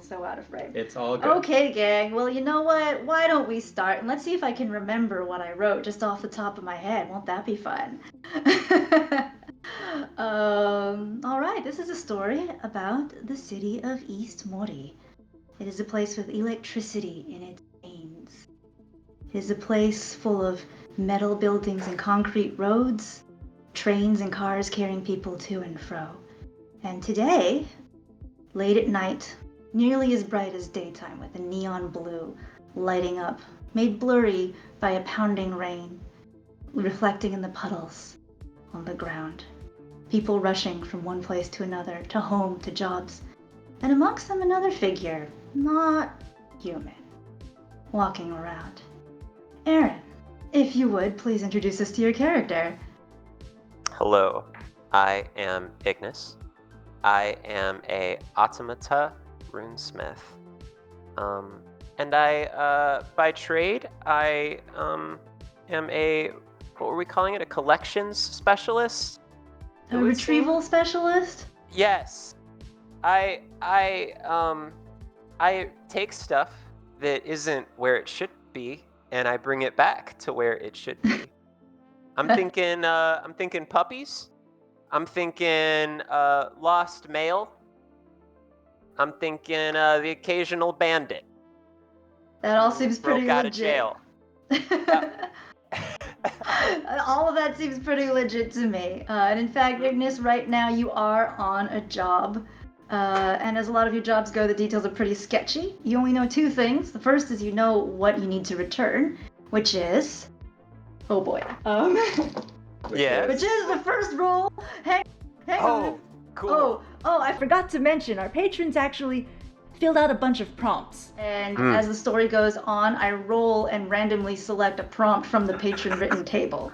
So out of frame. It's all good. Okay, gang. Well, you know what? Why don't we start and let's see if I can remember what I wrote just off the top of my head. Won't that be fun? All right. This is a story about the city of East Mori. It is a place with electricity in its veins. It is a place full of metal buildings and concrete roads, trains and cars carrying people to and fro. And today, late at night, nearly as bright as daytime with a neon blue lighting up, made blurry by a pounding rain, reflecting in the puddles on the ground. People rushing from one place to another, to home, to jobs, and amongst them another figure, not human, walking around. Aaron, if you would, please introduce us to your character. Hello, I am Ignis. I am a automata runesmith. And I, by trade, I am a, what were we calling it, a collections specialist? A retrieval specialist? Yes. I take stuff that isn't where it should be, and I bring it back to where it should be. I'm thinking puppies. I'm thinking lost mail. I'm thinking the occasional bandit. That all seems pretty broke out legit. of jail. All of that seems pretty legit to me. And in fact, Ignis, right now you are on a job. And as a lot of your jobs go, the details are pretty sketchy. You only know two things. The first is you know what you need to return, which is... Oh boy. Yes. Which is the first roll. Hang on. Cool. Oh, I forgot to mention, our patrons actually filled out a bunch of prompts. And as the story goes on, I roll and randomly select a prompt from the patron written table.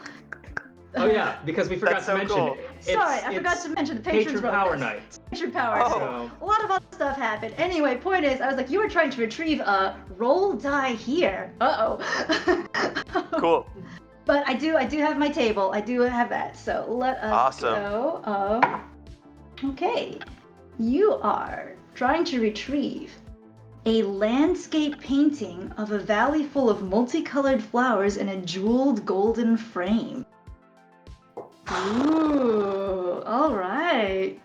Oh yeah, because we forgot to mention. Cool. Sorry, I forgot to mention the patrons Patron wrote Power this. Night. Patron Power Night. So, A lot of other stuff happened. Anyway, point is, I was like, you were trying to retrieve a roll die here. Uh-oh. Cool. But I do have my table. I do have that. So let us go. Okay. You are trying to retrieve a landscape painting of a valley full of multicolored flowers in a jeweled golden frame. Ooh, all right.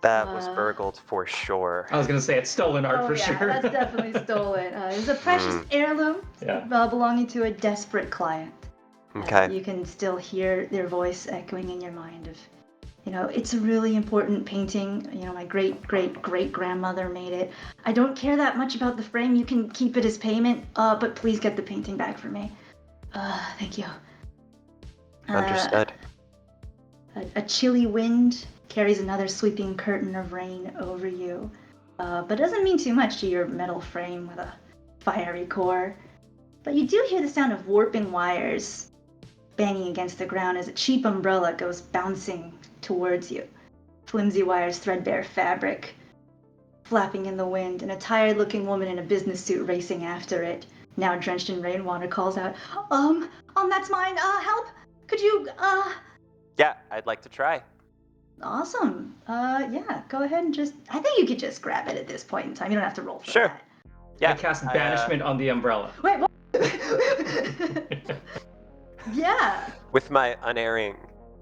That was burgled for sure. I was gonna say it's stolen art for sure. That's definitely stolen. It's a precious heirloom belonging to a desperate client. Okay. You can still hear their voice echoing in your mind of, it's a really important painting. My great-great-great-grandmother made it. I don't care that much about the frame. You can keep it as payment, but please get the painting back for me. Thank you. Understood. A chilly wind carries another sweeping curtain of rain over you, but doesn't mean too much to your metal frame with a fiery core. But you do hear the sound of warping wires banging against the ground as a cheap umbrella goes bouncing towards you. Flimsy wires, threadbare fabric, flapping in the wind, and a tired-looking woman in a business suit racing after it, now drenched in rainwater, calls out, that's mine, help! Could you, Yeah, I'd like to try. Awesome. Yeah, go ahead and I think you could just grab it at this point in time. You don't have to roll for that. Yeah. I cast banishment on the umbrella. Wait, what? Yeah. With my unerring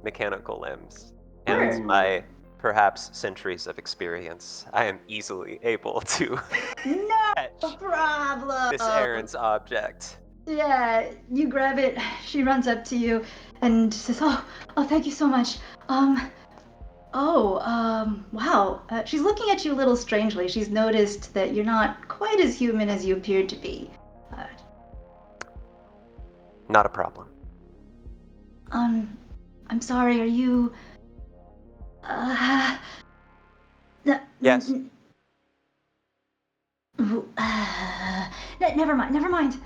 mechanical limbs and my perhaps centuries of experience, I am easily able to No problem. this errand's object. Yeah, you grab it. She runs up to you and says, "Oh, thank you so much. Wow." She's looking at you a little strangely. She's noticed that you're not quite as human as you appeared to be. Not a problem. I'm sorry. Are you? Yes. Never mind.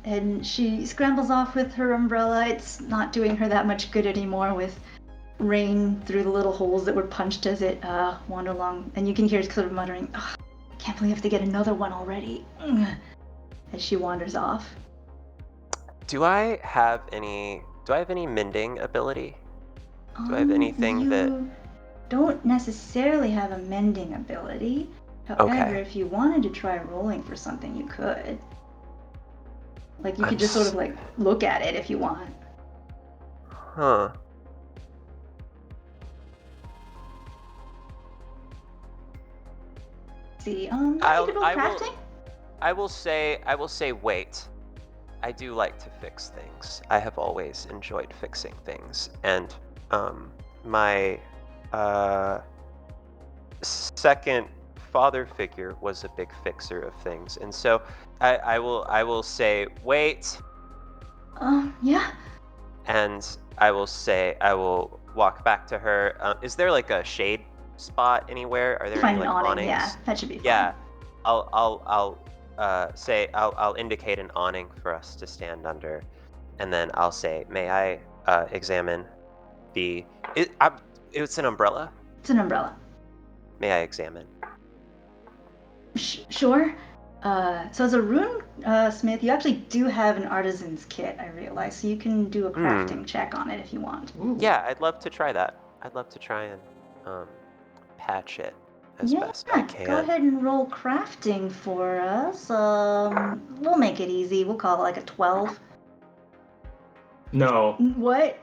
And she scrambles off with her umbrella. It's not doing her that much good anymore with rain through the little holes that were punched as it wandered along. And you can hear it sort of muttering, I can't believe I have to get another one already, as she wanders off. Do I have any mending ability? Do I have anything that... You don't necessarily have a mending ability. However, if you wanted to try rolling for something, you could. Like, you could just sort of, like, look at it if you want. Huh. See, I will say wait. I do like to fix things. I have always enjoyed fixing things, and my second father figure was a big fixer of things, and so I will say wait. Yeah. And I will walk back to her. Is there like a shade spot anywhere? Are there any like awnings? Yeah, that should be fine. Yeah, I'll I'll indicate an awning for us to stand under, and then I'll say, may I examine the? It's an umbrella. It's an umbrella. May I examine? Sure. So as a rune smith, you actually do have an artisan's kit, I realize. So you can do a crafting check on it if you want. Ooh. Yeah, I'd love to try that. I'd love to try and patch it as best I can. Go ahead and roll crafting for us. We'll make it easy. We'll call it like a 12. No. What?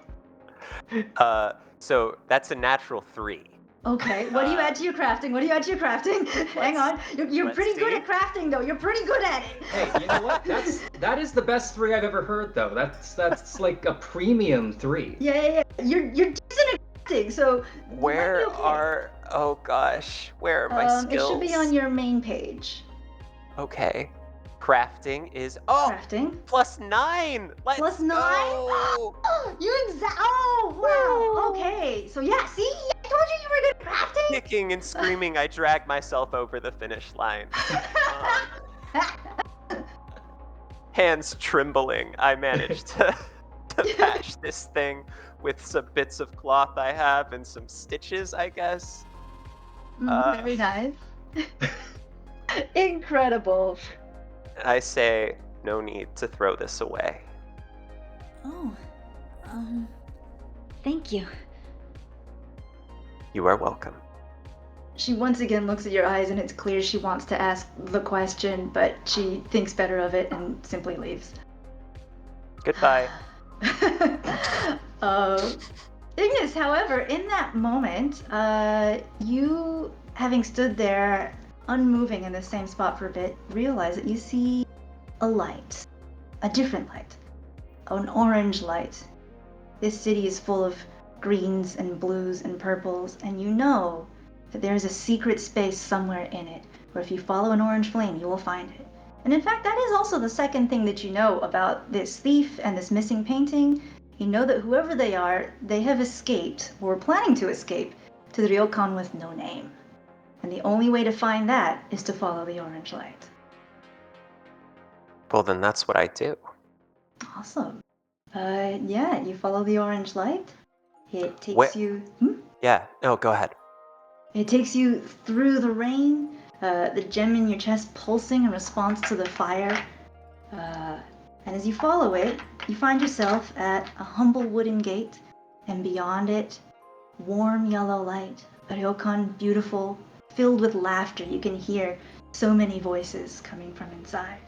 So that's a natural 3. Okay, what do you add to your crafting? Hang on. You're pretty good at crafting, though. You're pretty good at it. Hey, you know what? That is the best 3 I've ever heard, though. That's like a premium 3. Yeah. You're decent at crafting, so where are my skills? It should be on your main page. Okay. Crafting is crafting +9. Let's +9? go. Wow. Okay. So yeah, see, I told you were good at crafting. Kicking and screaming, I drag myself over the finish line. Hands trembling, I managed to patch this thing with some bits of cloth I have and some stitches, I guess. Very nice. Incredible. I say, no need to throw this away. Oh, thank you. You are welcome. She once again looks at your eyes, and it's clear she wants to ask the question, but she thinks better of it and simply leaves. Goodbye. Ignis, however, in that moment, you, having stood there unmoving in the same spot for a bit, realize that you see a light, a different light, an orange light. This city is full of greens and blues and purples, and you know that there is a secret space somewhere in it, where if you follow an orange flame, you will find it. And in fact, that is also the second thing that you know about this thief and this missing painting. You know that whoever they are, they have escaped, or are planning to escape, to the ryokan with no name. And the only way to find that is to follow the orange light. Well, then that's what I do. Awesome. Yeah, you follow the orange light. It takes you... Yeah, no, go ahead. It takes you through the rain, the gem in your chest pulsing in response to the fire. And as you follow it, you find yourself at a humble wooden gate, and beyond it, warm yellow light, a ryokan beautiful, filled with laughter. You can hear so many voices coming from inside.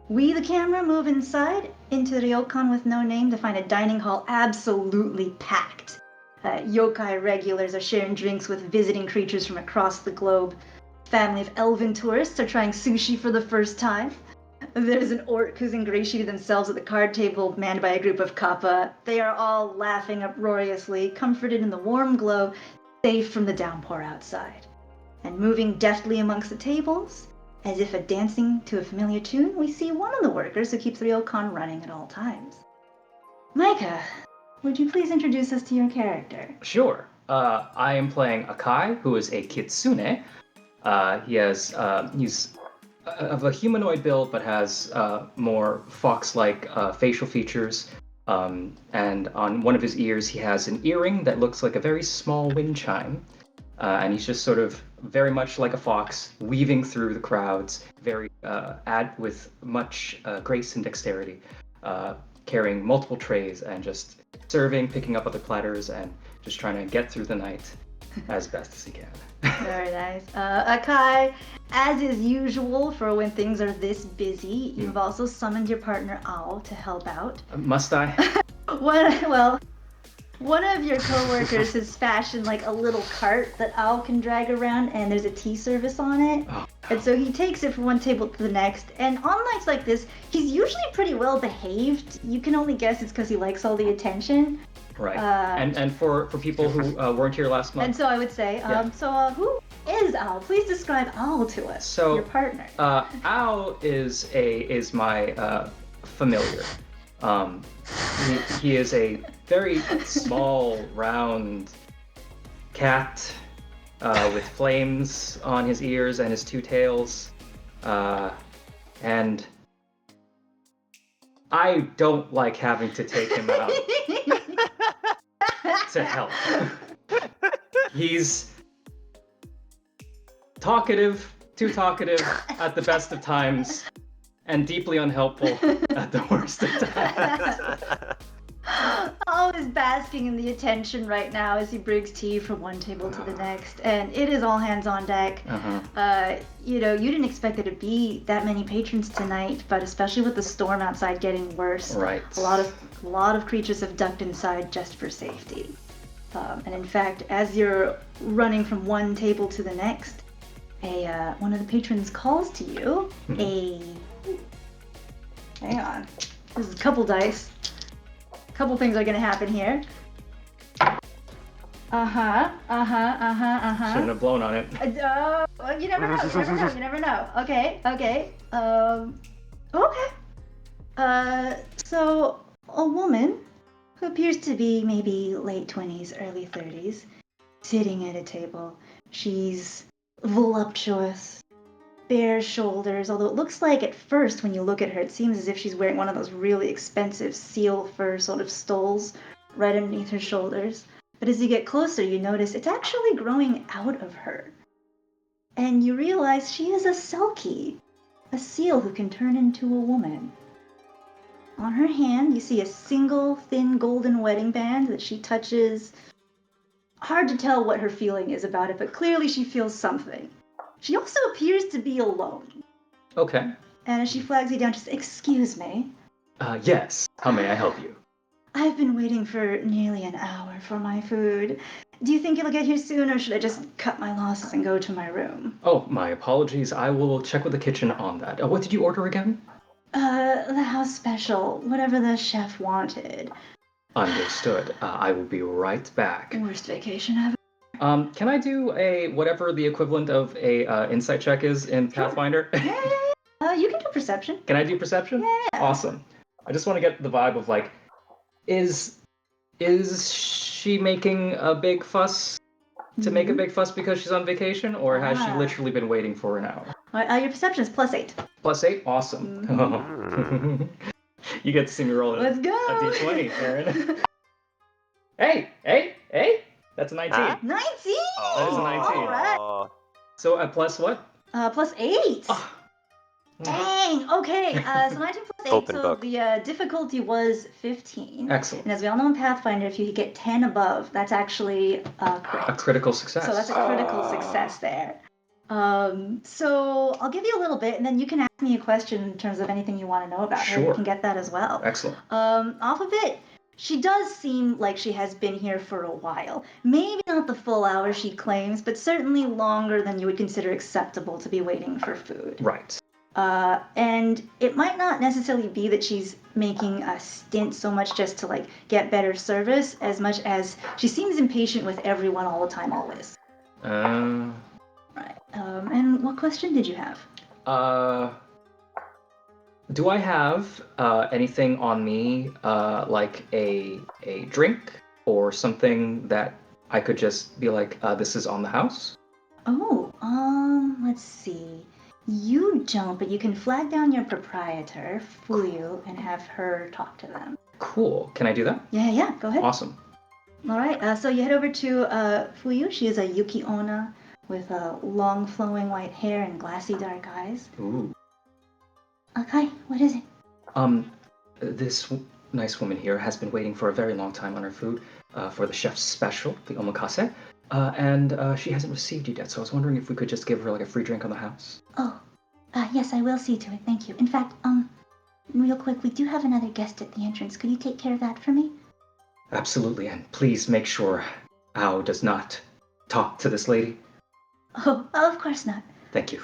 We, the camera, move inside into the ryokan with no name to find a dining hall absolutely packed. Yokai regulars are sharing drinks with visiting creatures from across the globe. Family of elven tourists are trying sushi for the first time. There's an orc who's ingratiated themselves at the card table manned by a group of kappa. They are all laughing uproariously, comforted in the warm glow, safe from the downpour outside. And moving deftly amongst the tables, as if dancing to a familiar tune, we see one of the workers who keeps the ryokan running at all times. Micah, would you please introduce us to your character? Sure. I am playing Akai, who is a kitsune. He's of a humanoid build, but has more fox-like facial features. And on one of his ears, he has an earring that looks like a very small wind chime. And he's just sort of very much like a fox, weaving through the crowds, with much grace and dexterity, carrying multiple trays and just serving, picking up other platters, and just trying to get through the night. as best as he can. Very nice. Akai, as is usual for when things are this busy, you've also summoned your partner Ao to help out. Must I? One of your coworkers has fashioned like a little cart that Ao can drag around, and there's a tea service on it. Oh. And so he takes it from one table to the next. And on nights like this, he's usually pretty well behaved. You can only guess it's because he likes all the attention. Right. And for people who weren't here last month. And so I would say, who is Ao? Please describe Ao to us. So your partner. Ao is my familiar. He is a very small, round cat with flames on his ears and his two tails, and I don't like having to take him out to help. He's talkative, too talkative at the best of times, and deeply unhelpful at the worst of times. Ao is basking in the attention right now as he brings tea from one table to the next, and it is all hands on deck. You didn't expect there to be that many patrons tonight, but especially with the storm outside getting worse, right. A lot of creatures have ducked inside just for safety. And in fact, as you're running from one table to the next, one of the patrons calls to you. Hang on, this is a couple dice. Couple things are gonna happen here. Shouldn't have blown on it. You never know. Okay. So a woman who appears to be maybe late 20s, early 30s, sitting at a table. She's voluptuous, bare shoulders, although it looks like at first when you look at her, it seems as if she's wearing one of those really expensive seal fur sort of stoles right underneath her shoulders. But as you get closer, you notice it's actually growing out of her. And you realize she is a Selkie, a seal who can turn into a woman. On her hand, you see a single thin golden wedding band that she touches. Hard to tell what her feeling is about it, but clearly she feels something. She also appears to be alone. Okay. And as she flags you down, she says, "Excuse me." Yes. How may I help you? I've been waiting for nearly an hour for my food. Do you think it'll get here soon, or should I just cut my losses and go to my room? Oh, my apologies. I will check with the kitchen on that. What did you order again? The house special. Whatever the chef wanted. Understood. I will be right back. Worst vacation ever. Can I do whatever the equivalent of a insight check is in Pathfinder? Yeah. You can do perception. Can I do perception? Yeah. Awesome. I just want to get the vibe of like, is she making a big fuss to make a big fuss because she's on vacation, or has she literally been waiting for an hour? Your perception is +8. +8? Awesome. You get to see me roll Let's go. a d20, Aaron. Hey! That's a 19. 19? That is a 19. All right. So at plus what? +8. Oh. Dang. Okay. So 19 + 8. Open so book. the difficulty was 15. Excellent. And as we all know in Pathfinder, if you get 10 above, that's actually a crit. A critical success. So that's a critical success there. So I'll give you a little bit, and then you can ask me a question in terms of anything you want to know about her. Sure. You can get that as well. Excellent. Off of it, she does seem like she has been here for a while. Maybe not the full hour she claims, but certainly longer than you would consider acceptable to be waiting for food. Right. And it might not necessarily be that she's making a stint so much just to like get better service, as much as she seems impatient with everyone all the time, always. Right. And what question did you have? Do I have anything on me, like a drink or something that I could just be like, this is on the house? Oh, let's see. You don't, but you can flag down your proprietor, Fuyu, and have her talk to them. Cool. Can I do that? Yeah, go ahead. Awesome. All right, so you head over to Fuyu. She is a Yuki Onna with long flowing white hair and glassy dark eyes. Ooh. Okay, what is it? This nice woman here has been waiting for a very long time on her food, for the chef's special, the omakase. And she hasn't received you yet, so I was wondering if we could just give her like a free drink on the house. Oh, yes, I will see to it. Thank you. In fact, real quick, we do have another guest at the entrance. Could you take care of that for me? Absolutely, and please make sure Ao does not talk to this lady. Oh, of course not. Thank you.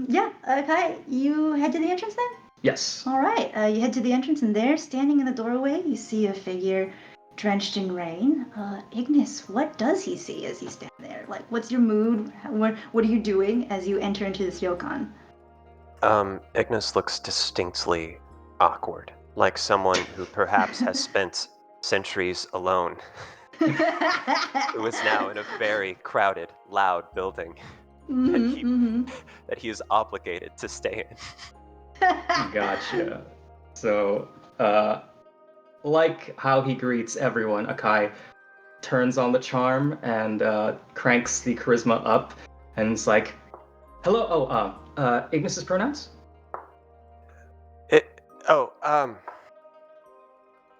Yeah, Kai, you head to the entrance then? Yes. All right, you head to the entrance, and there, standing in the doorway, you see a figure drenched in rain. Ignis, what does he see as you stand there? Like, what's your mood? What are you doing as you enter into this ryokan? Ignis looks distinctly awkward, like someone who perhaps has spent centuries alone, who is now in a very crowded, loud building that he is obligated to stay in. Gotcha. So, like how he greets everyone, Akai turns on the charm and cranks the charisma up, and it's like, "Hello, Ignis's pronouns?"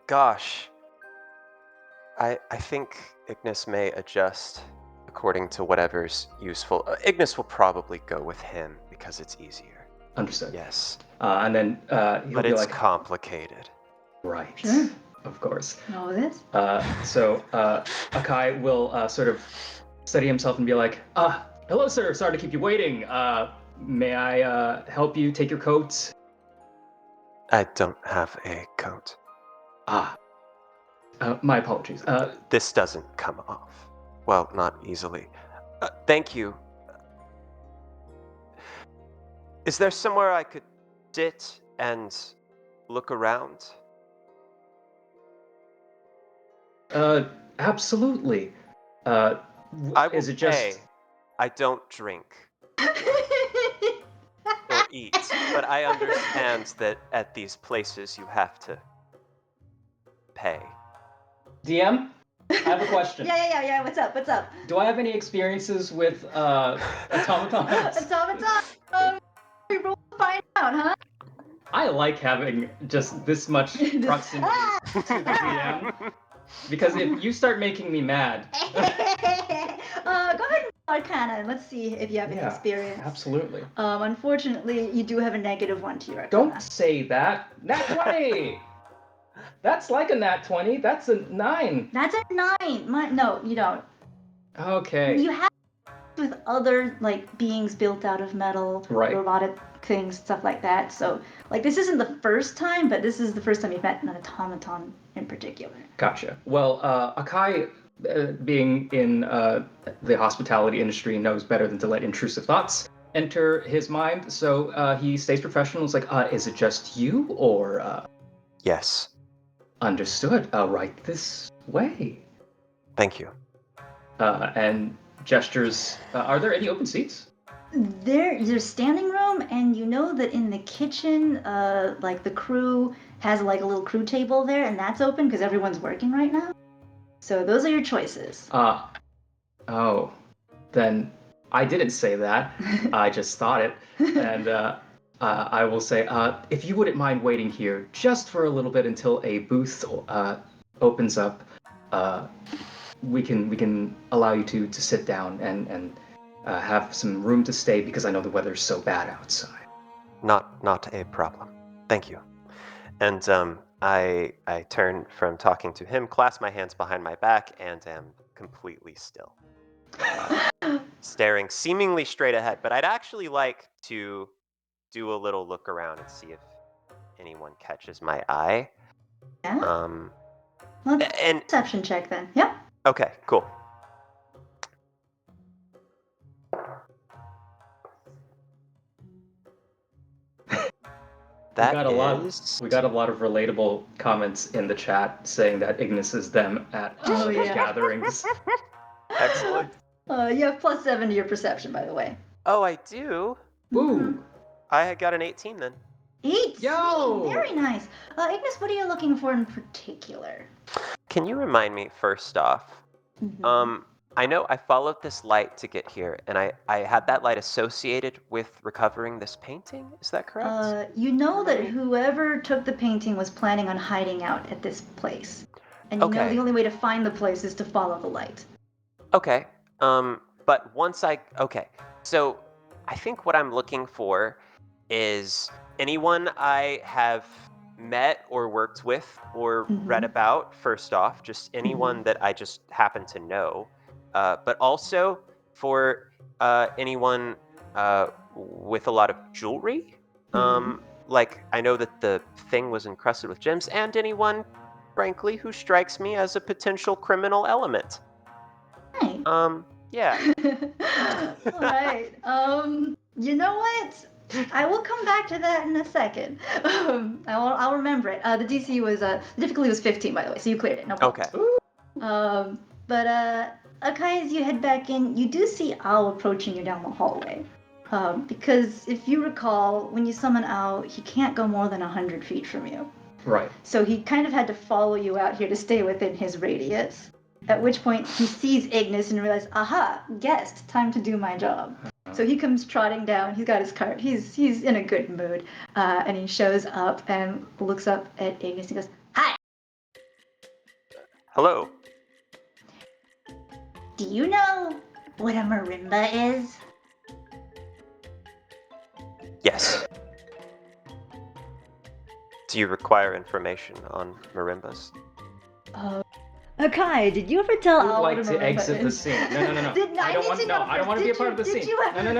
Gosh. I think Ignis may adjust according to whatever's useful. Ignis will probably go with him because it's easier. Understood. Yes. And then he'll But be it's like, complicated. right. Sure. Of course. Know this? So Akai will sort of steady himself and be like, hello, sir. Sorry to keep you waiting. May I help you take your coat? I don't have a coat. My apologies. This doesn't come off. Well, not easily. Thank you. Is there somewhere I could sit and look around? Absolutely. I will is it just... pay. I don't drink or eat, but I understand that at these places you have to pay. DM? I have a question. Yeah. What's up? Do I have any experiences with automatons? Automaton. We roll to find out, huh? I like having just this much proximity to the DM. Because if you start making me mad... Go ahead and Arcana, and let's see if you have any experience. Absolutely. Unfortunately, you do have a -1 to your Arcana. Don't say that. Nat 20! That's like a nat 20. That's a 9. That's a 9. No, you don't. Okay. You have with other beings built out of metal, right. robotic things, stuff like that. So this isn't the first time, but this is the first time you've met an automaton in particular. Gotcha. Well, Akai, being in the hospitality industry, knows better than to let intrusive thoughts enter his mind. So he stays professional. It's like, is it just you or? Yes. Understood. Right this way. Thank you. And gestures. Are there any open seats? There's standing room, and you know that in the kitchen, the crew has a little crew table there, and that's open because everyone's working right now. So those are your choices. Oh, then I didn't say that. I just thought it, and I will say, if you wouldn't mind waiting here just for a little bit until a booth opens up, we can allow you to sit down and have some room to stay because I know the weather's so bad outside. Not a problem. Thank you. And I turn from talking to him, clasp my hands behind my back, and am completely still, staring seemingly straight ahead. But I'd actually like to do a little look around and see if anyone catches my eye. Yeah. Let's perception check then. Yep. Okay. Cool. We got a lot of relatable comments in the chat saying that Ignis is them at gatherings. Excellent. You have +7 to your perception, by the way. Oh, I do? Ooh. I got an 18 then. 18? Yo! Very nice. Ignis, what are you looking for in particular? Can you remind me, first off, I know I followed this light to get here, and I had that light associated with recovering this painting. Is that correct? You know that whoever took the painting was planning on hiding out at this place. And you know Okay. the only way to find the place is to follow the light. Okay. But once okay. So I think what I'm looking for is anyone I have met or worked with or read Mhm. about, first off, just anyone that I just happen to know. But also for anyone with a lot of jewelry. Mhm. Like, I know that the thing was encrusted with gems, and anyone, frankly, who strikes me as a potential criminal element. Right. Yeah. All right. You know what? I will come back to that in a second. I'll remember it. The DC was the difficulty was 15, by the way, so you cleared it. No problem. Okay. But Akai, as you head back in, you do see Owl approaching you down the hallway. Because if you recall, when you summon Owl, he can't go more than 100 feet from you. Right. So he kind of had to follow you out here to stay within his radius. At which point he sees Ignis and realizes, aha, guest, time to do my job. So he comes trotting down. He's got his cart. He's in a good mood, and he shows up and looks up at Ignis and goes, "Hi. Hello. Do you know what a marimba is?" Yes. Do you require information on marimbas? Akai, did you ever tell I would Al like what a to marimba exit the is? scene. No. I don't want. No, I don't want to be a part of the scene. No.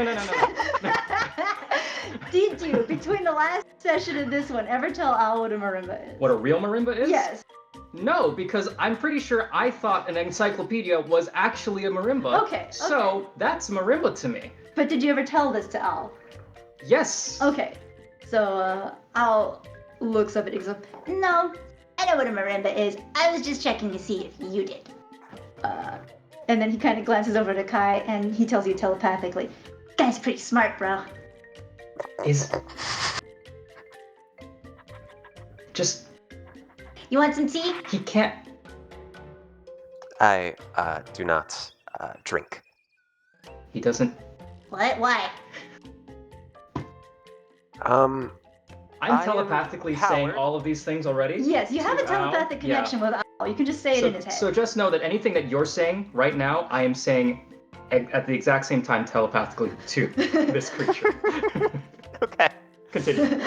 Did you, between the last session and this one, ever tell Al what a marimba is? What a real marimba is? Yes. No, because I'm pretty sure I thought an encyclopedia was actually a marimba. Okay. So that's marimba to me. But did you ever tell this to Al? Yes. Okay. So Al looks up at Ignis. No, I know what a marimba is. I was just checking to see if you did. And then he kind of glances over to Kai and he tells you telepathically, "Guy's pretty smart, bro." Is just You want some tea? he can't. I do not drink. He doesn't. What? Why? I I'm am telepathically saying Howard. all of these things already. Yes, you have a to Al. telepathic Yeah. connection with Al. You can just say it in his head. So just know that anything that you're saying right now, I am saying at the exact same time telepathically to this creature. Okay. Continue.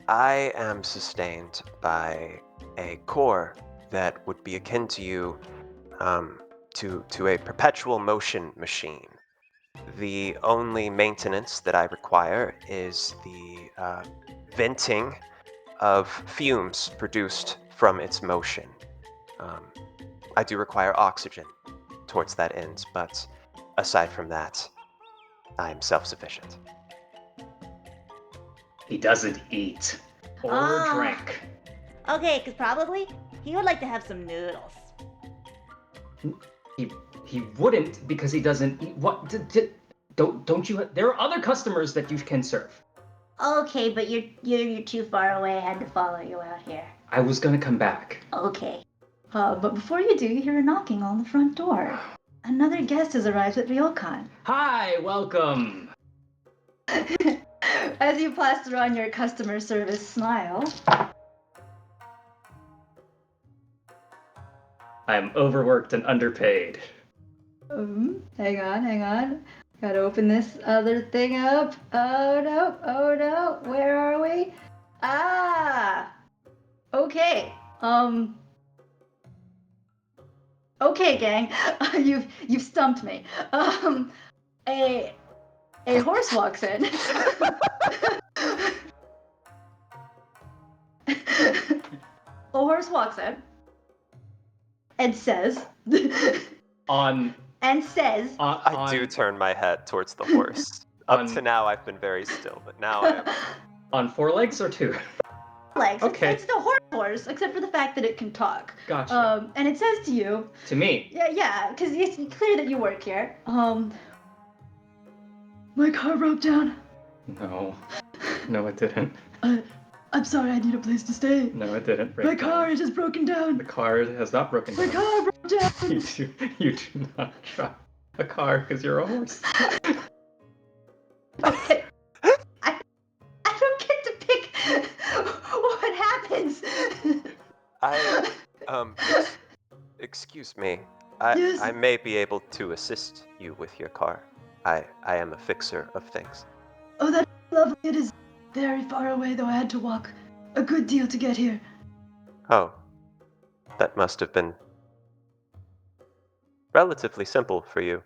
I am sustained by a core that would be akin to you, to a perpetual motion machine. The only maintenance that I require is the venting of fumes produced from its motion. I do require oxygen towards that end, but aside from that, I am self-sufficient. He doesn't eat or Ah. drink. Okay, because probably he would like to have some noodles. He wouldn't because he doesn't eat. What? Don't you? There are other customers that you can serve. Okay, but you're too far away. I had to follow you out here. I was gonna come back. Okay. But before you do, you hear a knocking on the front door. Another guest has arrived at Ryokan. Hi, welcome. As you plaster on your customer service smile. I'm overworked and underpaid. Hang on. Gotta open this other thing up. Oh no, where are we? Ah! Okay, okay, gang, you've stumped me. A horse walks in. A horse walks in and says, I do turn my head towards the horse. Up to now, I've been very still, but now I am. On 4 legs or 2? legs. Okay. It's the horse, except for the fact that it can talk. Gotcha. And it says to you. To me. Yeah, because it's clear that you work here. My car broke down. No, it didn't. I'm sorry, I need a place to stay. No, it didn't. My car has just broken down. The car has not broken down. My car broke down. You do not drive a car because you're a horse. Okay. I don't get to pick what happens. excuse me. Yes. I may be able to assist you with your car. I am a fixer of things. Oh, that's lovely. It is very far away, though. I had to walk a good deal to get here. Oh, that must have been relatively simple for you.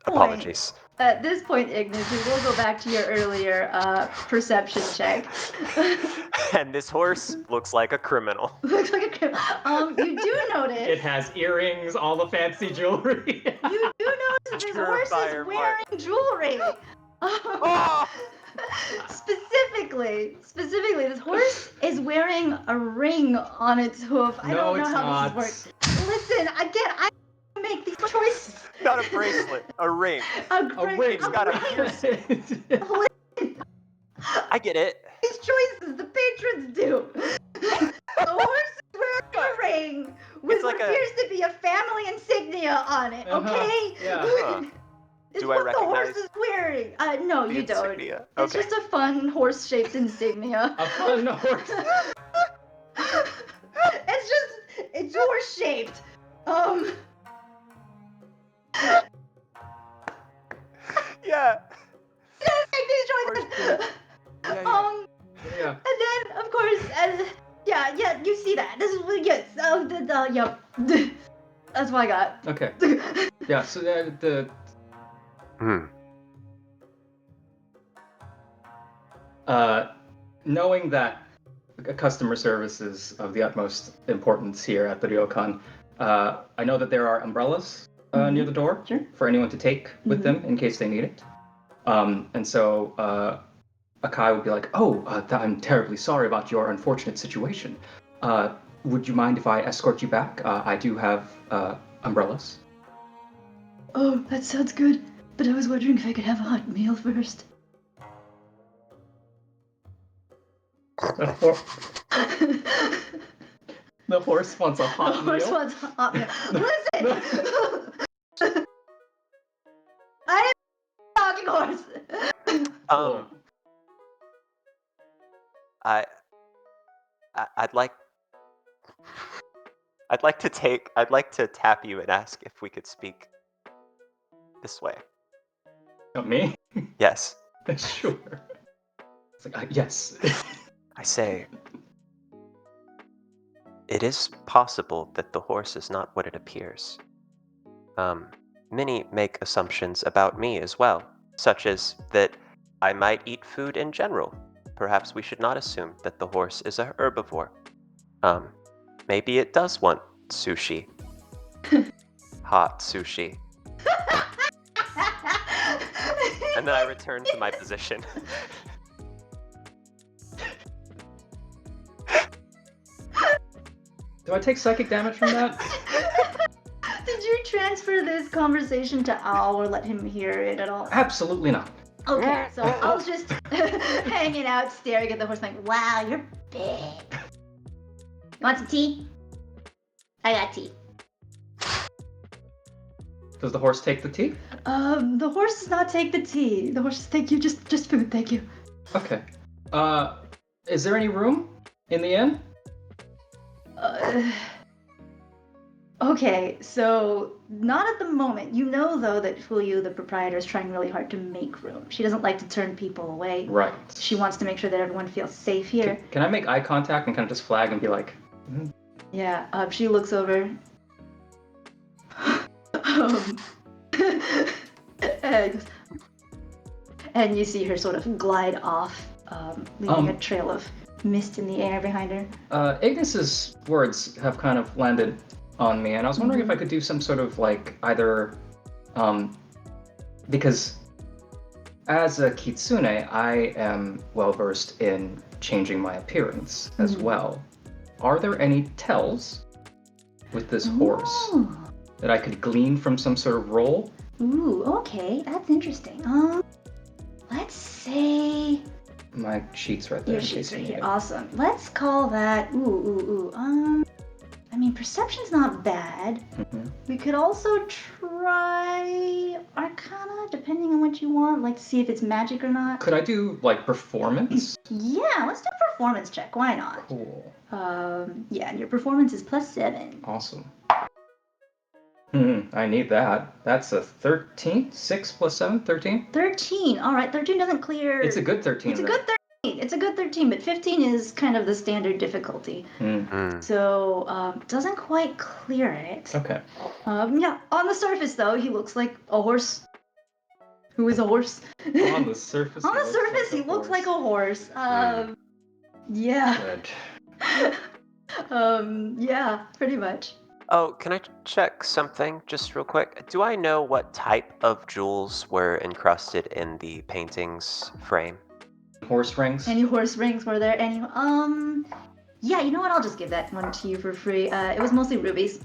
Apologies. At this point, Ignis, we will go back to your earlier perception check. And this horse looks like a criminal. Looks like a criminal. You do notice. It has earrings, all the fancy jewelry. You do notice that this horse is Surefire wearing mark. jewelry. Oh! Specifically, this horse is wearing a ring on its hoof. I don't know how this works. Listen, again, I make these choices. Not a bracelet, a ring. A ring. It's got a piercing. I get it. These choices the patrons do. The horse is wearing a ring with It's like what appears to be a family insignia on it. Okay. Yeah. It's Do I what the horse recognize is wearing. No, the you don't. insignia? It's Okay. just a fun horse-shaped insignia. A fun horse. It's horse-shaped. Yeah. Make these choices. Yeah. Yeah. And then, of course, yeah, you see that. This is yes. Yep. That's what I got. Okay. Yeah. So the knowing that customer service is of the utmost importance here at the Ryokan, I know that there are umbrellas near the door for anyone to take with them in case they need it. And so Akai would be like, "Oh, I'm terribly sorry about your unfortunate situation. Would you mind if I escort you back? I do have umbrellas." Oh, that sounds good. But I was wondering if I could have a hot meal first. The horse wants a hot The horse meal. wants a hot meal. Listen! I am a talking horse! I'd like to tap you and ask if we could speak this way. Not me? Yes. Sure. It's like, yes. I say, it is possible that the horse is not what it appears. Many make assumptions about me as well, such as that I might eat food in general. Perhaps we should not assume that the horse is a herbivore. Maybe it does want sushi. Hot sushi. And then I return to my position. Do I take psychic damage from that? Did you transfer this conversation to Al or let him hear it at all? Absolutely not. Okay, so Al's just hanging out, staring at the horse like, wow, you're big. You want some tea? I got tea. Does the horse take the tea? The horse does not take the tea. The horse says, thank you, just food, thank you. Okay. Is there any room in the inn? Okay, so not at the moment. You know, though, that Fuyu, the proprietor, is trying really hard to make room. She doesn't like to turn people away. Right. She wants to make sure that everyone feels safe here. Can I make eye contact and kind of just flag and be like, Yeah, she looks over. And you see her sort of glide off, leaving a trail of mist in the air behind her. Ignis's words have kind of landed on me, and I was wondering if I could do some sort of like either, because as a kitsune, I am well versed in changing my appearance as well. Are there any tells with this horse that I could glean from some sort of role? Ooh, okay, that's interesting. Let's say My sheet's right there. your in sheet's case you right need here. it. Awesome. Let's call that. I mean, perception's not bad. We could also try Arcana, depending on what you want, like to see if it's magic or not. Could I do like performance? Yeah, let's do performance check. Why not? Cool. Yeah, and your performance is +7. Awesome. I need that. That's a 13? 6 plus 7? 13? 13. All right, 13 doesn't clear. It's a good 13. It's a good 13. It's a good 13, but 15 is kind of the standard difficulty. So doesn't quite clear it. Okay. Yeah, on the surface though, he looks like a horse. Who is a horse? On the surface. On the surface, he looks like a horse. Yeah. Good. Yeah, pretty much. Oh, can I check something just real quick? Do I know what type of jewels were encrusted in the painting's frame? Horse rings? Any horse rings were there? Any? Yeah, you know what? I'll just give that one to you for free. It was mostly rubies.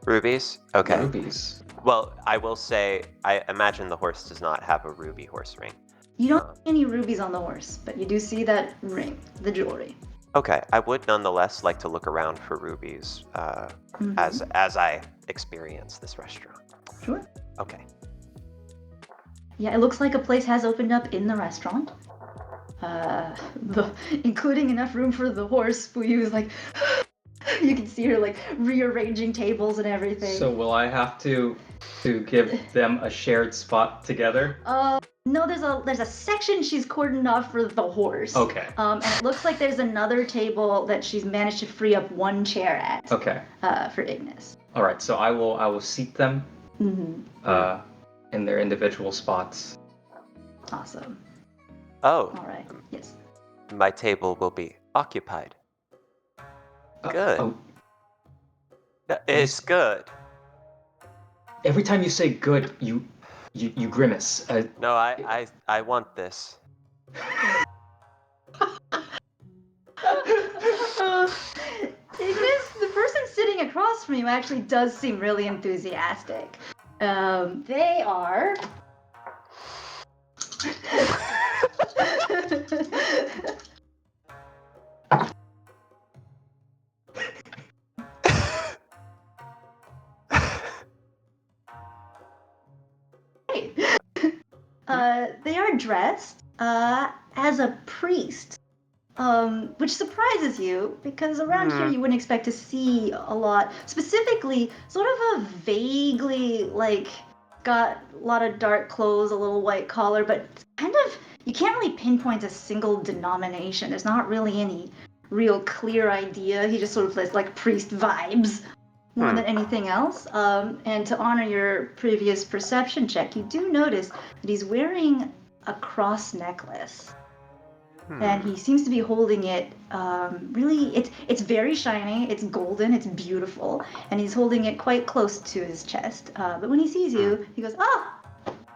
Rubies? Okay. Rubies. Well, I will say, I imagine the horse does not have a ruby horse ring. You don't see any rubies on the horse, but you do see that ring, the jewelry. Okay, I would nonetheless like to look around for rubies as I experience this restaurant. Sure. Okay. Yeah, it looks like a place has opened up in the restaurant. Including enough room for the horse. Fuyu's like, you can see her like rearranging tables and everything. So will I have to give them a shared spot together? No, there's a section she's cordoned off for the horse. Okay. And it looks like there's another table that she's managed to free up one chair at. Okay. For Ignis. All right. So I will seat them. In their individual spots. Awesome. Oh. All right. Yes. My table will be occupied. Good. It's good. Every time you say good, you grimace. No, I want this. Ignis, the person sitting across from you actually does seem really enthusiastic. They are... They are dressed as a priest, which surprises you because around here you wouldn't expect to see a lot. Specifically, sort of a vaguely like got a lot of dark clothes, a little white collar, but kind of you can't really pinpoint a single denomination. There's not really any real clear idea. He just sort of has like priest vibes more than anything else. And to honor your previous perception check, you do notice that he's wearing a cross necklace. And he seems to be holding it, really, it's very shiny, it's golden, it's beautiful, and he's holding it quite close to his chest. But when he sees you, he goes, "Oh,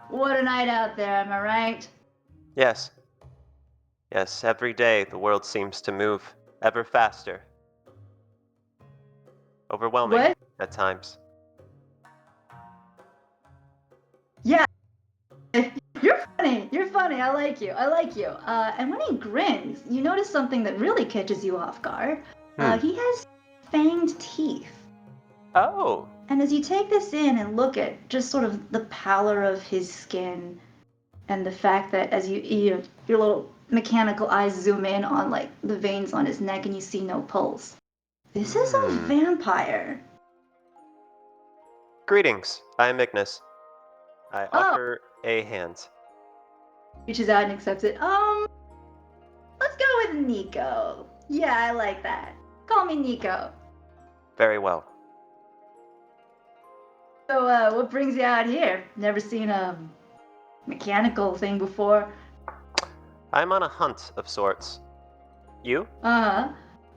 what a night out there, am I right?" Yes. Yes, every day the world seems to move ever faster. Overwhelming at times. Yeah. You're funny, I like you. And when he grins, you notice something that really catches you off guard. He has fanged teeth. Oh. And as you take this in and look at just sort of the pallor of his skin and the fact that as your little mechanical eyes zoom in on like the veins on his neck and you see no pulse. This is a vampire. Greetings, I am Ignis. I offer a hand. Reaches out and accepts it. Let's go with Niko. Yeah, I like that. Call me Niko. Very well. So, what brings you out here? Never seen a mechanical thing before? I'm on a hunt of sorts. You? Uh-huh.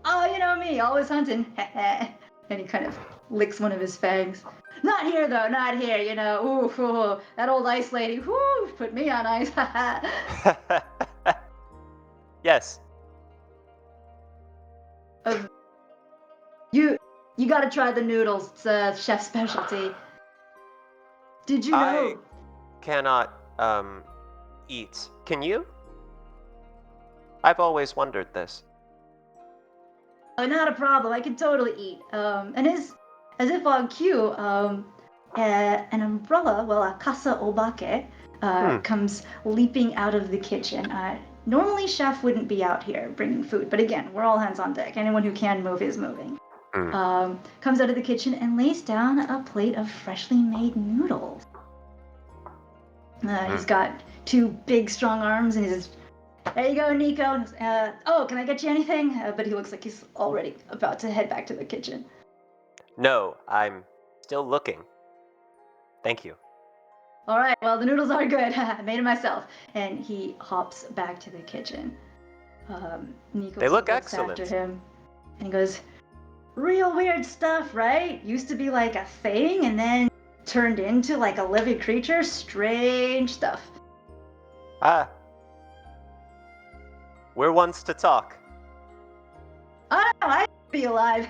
Oh, you know me, always hunting. And he kind of licks one of his fangs. Not here, though, not here, you know. Ooh, that old ice lady, whoo, put me on ice. Yes. You gotta try the noodles. It's a chef's specialty. Did you know? I cannot, eat. Can you? I've always wondered this. Oh, not a problem. I can totally eat. And as if on cue, an umbrella, well, a casa obake, comes leaping out of the kitchen. Normally, Chef wouldn't be out here bringing food, but again, we're all hands on deck. Anyone who can move is moving. Comes out of the kitchen and lays down a plate of freshly made noodles. He's got 2 big, strong arms, and he says, "There you go, Niko. Oh, can I get you anything?" But he looks like he's already about to head back to the kitchen. No, I'm still looking. Thank you. All right, well, the noodles are good. I made them myself. And he hops back to the kitchen. Niko They look looks excellent. after him, and he goes, "Real weird stuff, right? Used to be like a thing, and then turned into like a living creature. Strange stuff." We're ones to talk. I don't know, I'd be alive.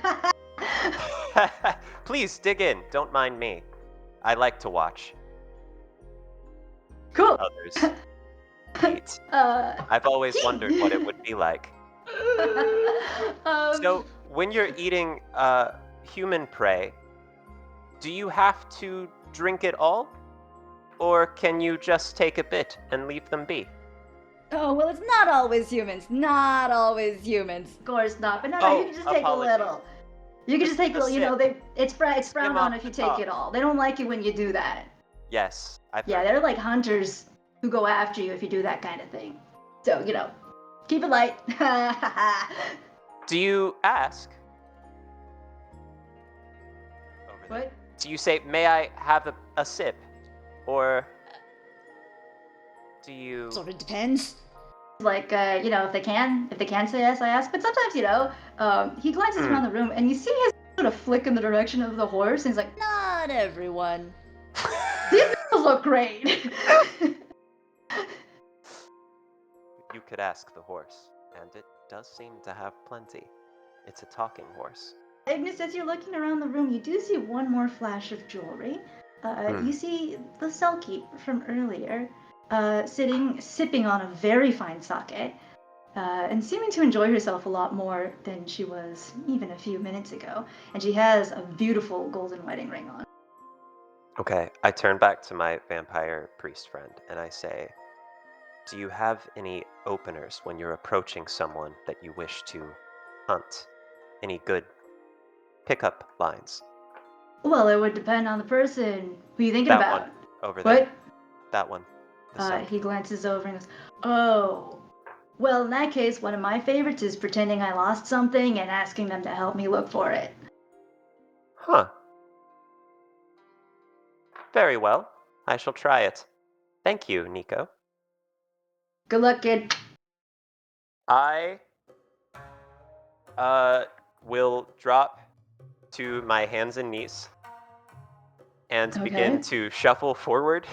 Please dig in. Don't mind me. I like to watch Cool. others eat. I've always wondered what it would be like. So, when you're eating human prey, do you have to drink it all? Or can you just take a bit and leave them be? Oh, well, it's not always humans. Not always humans. Of course not, but no, you can just take apologies. a little. You can just take a little, you know, it's frowned on if you take it all. They don't like it when you do that. Yes. Yeah, they're like hunters who go after you if you do that kind of thing. So, you know, keep it light. Do you ask? Over there. What? Do you say, "May I have a sip?" Or do you... Sort of depends. Like, you know, if they can say yes, I ask. But sometimes, you know, he glances around the room and you see his sort of flick in the direction of the horse, and he's like, Not everyone. "These noodles look great." You could ask the horse, and it does seem to have plenty. It's a talking horse. Ignis, as you're looking around the room, you do see one more flash of jewelry. You see the Selkie from earlier, sipping on a very fine sake, and seeming to enjoy herself a lot more than she was even a few minutes ago. And she has a beautiful golden wedding ring on. Okay, I turn back to my vampire priest friend, and I say, "Do you have any openers when you're approaching someone that you wish to hunt? Any good pickup lines?" Well, it would depend on the person. Who are you thinking That about? one, over there. What? That one. The Selkie. He glances over and goes, "Oh, well, in that case, one of my favorites is pretending I lost something and asking them to help me look for it." Huh. Very well. I shall try it. Thank you, Niko. Good luck, kid. I will drop to my hands and knees and begin to shuffle forward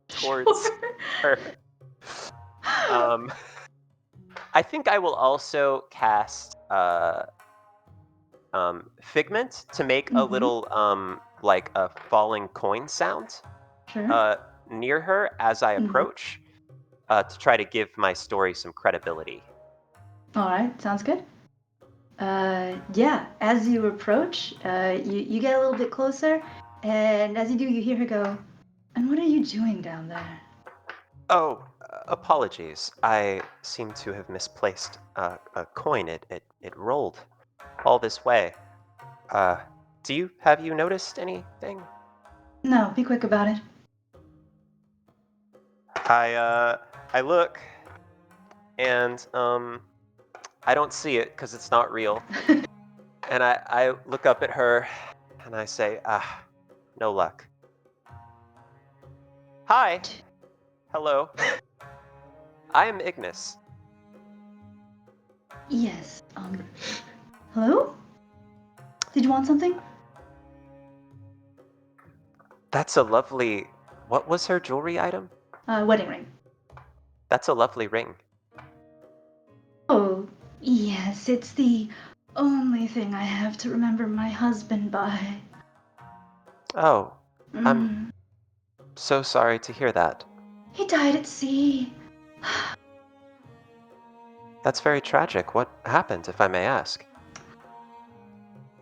towards her. I think I will also cast Figment to make a little like a falling coin sound near her as I approach to try to give my story some credibility. All right, sounds good. Yeah, as you approach, you get a little bit closer, and as you do, you hear her go, "And what are you doing down there?" Oh, apologies. I seem to have misplaced a coin. It rolled all this way. Have you noticed anything? No, be quick about it. I look, and I don't see it because it's not real. And I look up at her, and I say, no luck. Hi. Hello. I am Ignis. Yes. Hello? Did you want something? That's a lovely... What was her jewelry item? Wedding ring. That's a lovely ring. Oh, yes, it's the only thing I have to remember my husband by. Oh, I'm so sorry to hear that. He died at sea. That's very tragic. What happened, if I may ask?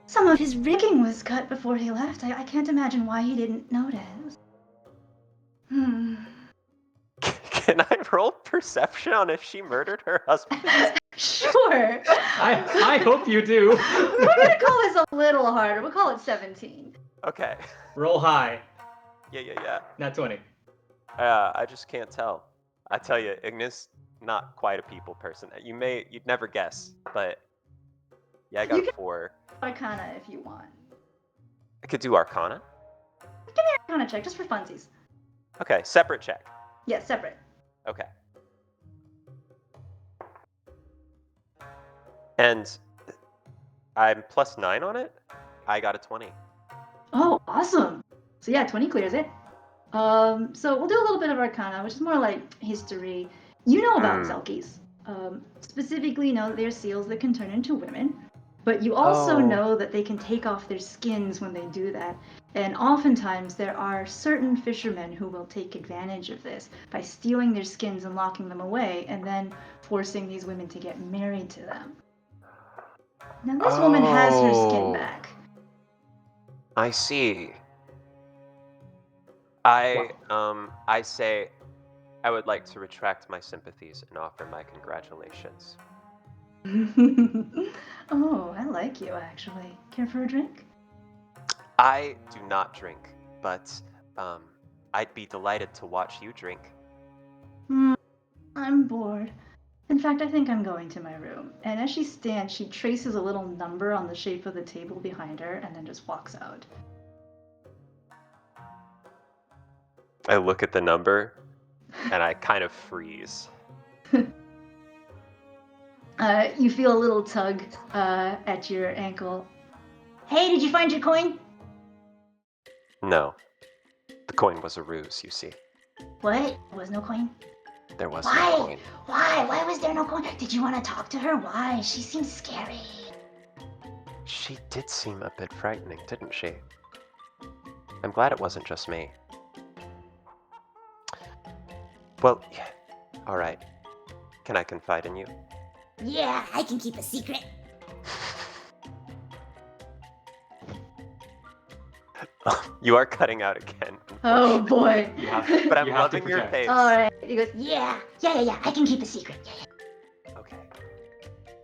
Some of his rigging was cut before he left. I can't imagine why he didn't notice. Can I roll perception on if she murdered her husband? Sure. I hope you do. We're gonna call this a little harder. We'll call it 17. Okay. Roll high. Yeah. Nat 20. I just can't tell. I tell you, Ignis, not quite a people person. You'd never guess, but yeah, I got You a 4. Arcana if you want. I could do Arcana. Give me an Arcana check just for funsies. Okay, separate check. Yeah, separate. Okay. And I'm +9 on it. I got a 20. Oh, awesome. So yeah, 20 clears it. So we'll do a little bit of Arcana, which is more like history. You know about Selkies. Specifically know that they're seals that can turn into women. But you also know that they can take off their skins when they do that. And oftentimes there are certain fishermen who will take advantage of this by stealing their skins and locking them away and then forcing these women to get married to them. Now this woman has her skin back. I see. I say I would like to retract my sympathies and offer my congratulations. Oh, I like you actually. Care for a drink? I do not drink, but I'd be delighted to watch you drink. I'm bored. In fact, I think I'm going to my room. And as she stands, she traces a little number on the shape of the table behind her and then just walks out. I look at the number and I kind of freeze. You feel a little tug at your ankle. Hey, did you find your coin? No. The coin was a ruse, you see. What? There was no coin? There was no coin. Why? Why was there no coin? Did you want to talk to her? Why? She seems scary. She did seem a bit frightening, didn't she? I'm glad it wasn't just me. Well, yeah. All right. Can I confide in you? Yeah, I can keep a secret. You are cutting out again. Oh boy. But I'm loving your face. Alright. He goes, Yeah, I can keep a secret. Okay.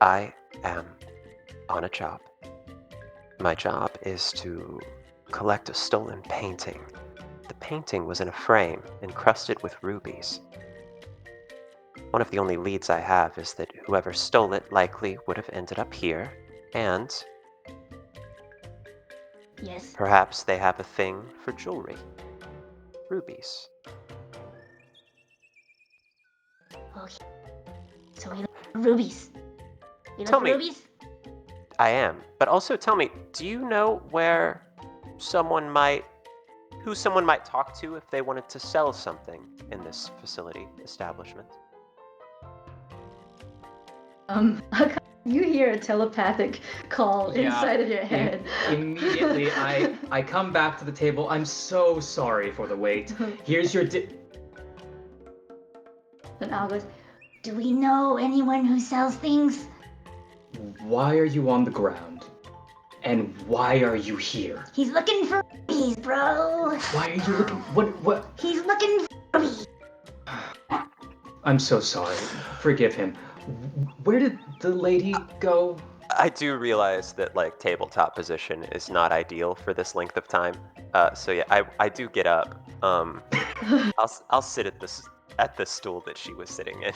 I am on a job. My job is to collect a stolen painting. The painting was in a frame encrusted with rubies. One of the only leads I have is that whoever stole it likely would have ended up here, and Yes. perhaps they have a thing for jewelry. Rubies. Okay. So we look for rubies. You Tell look me. for rubies? I am. But also tell me, do you know who someone might talk to if they wanted to sell something in this establishment? you hear a telepathic call inside of your head. Immediately, I come back to the table. I'm so sorry for the wait. Here's your And Al goes, Do we know anyone who sells things? Why are you on the ground? And why are you here? He's looking for rubies, bro. Why are you looking? What? He's looking for rubies. I'm so sorry. Forgive him. Where did the lady go? I do realize that tabletop position is not ideal for this length of time. So yeah, I do get up. I'll sit at the stool that she was sitting in.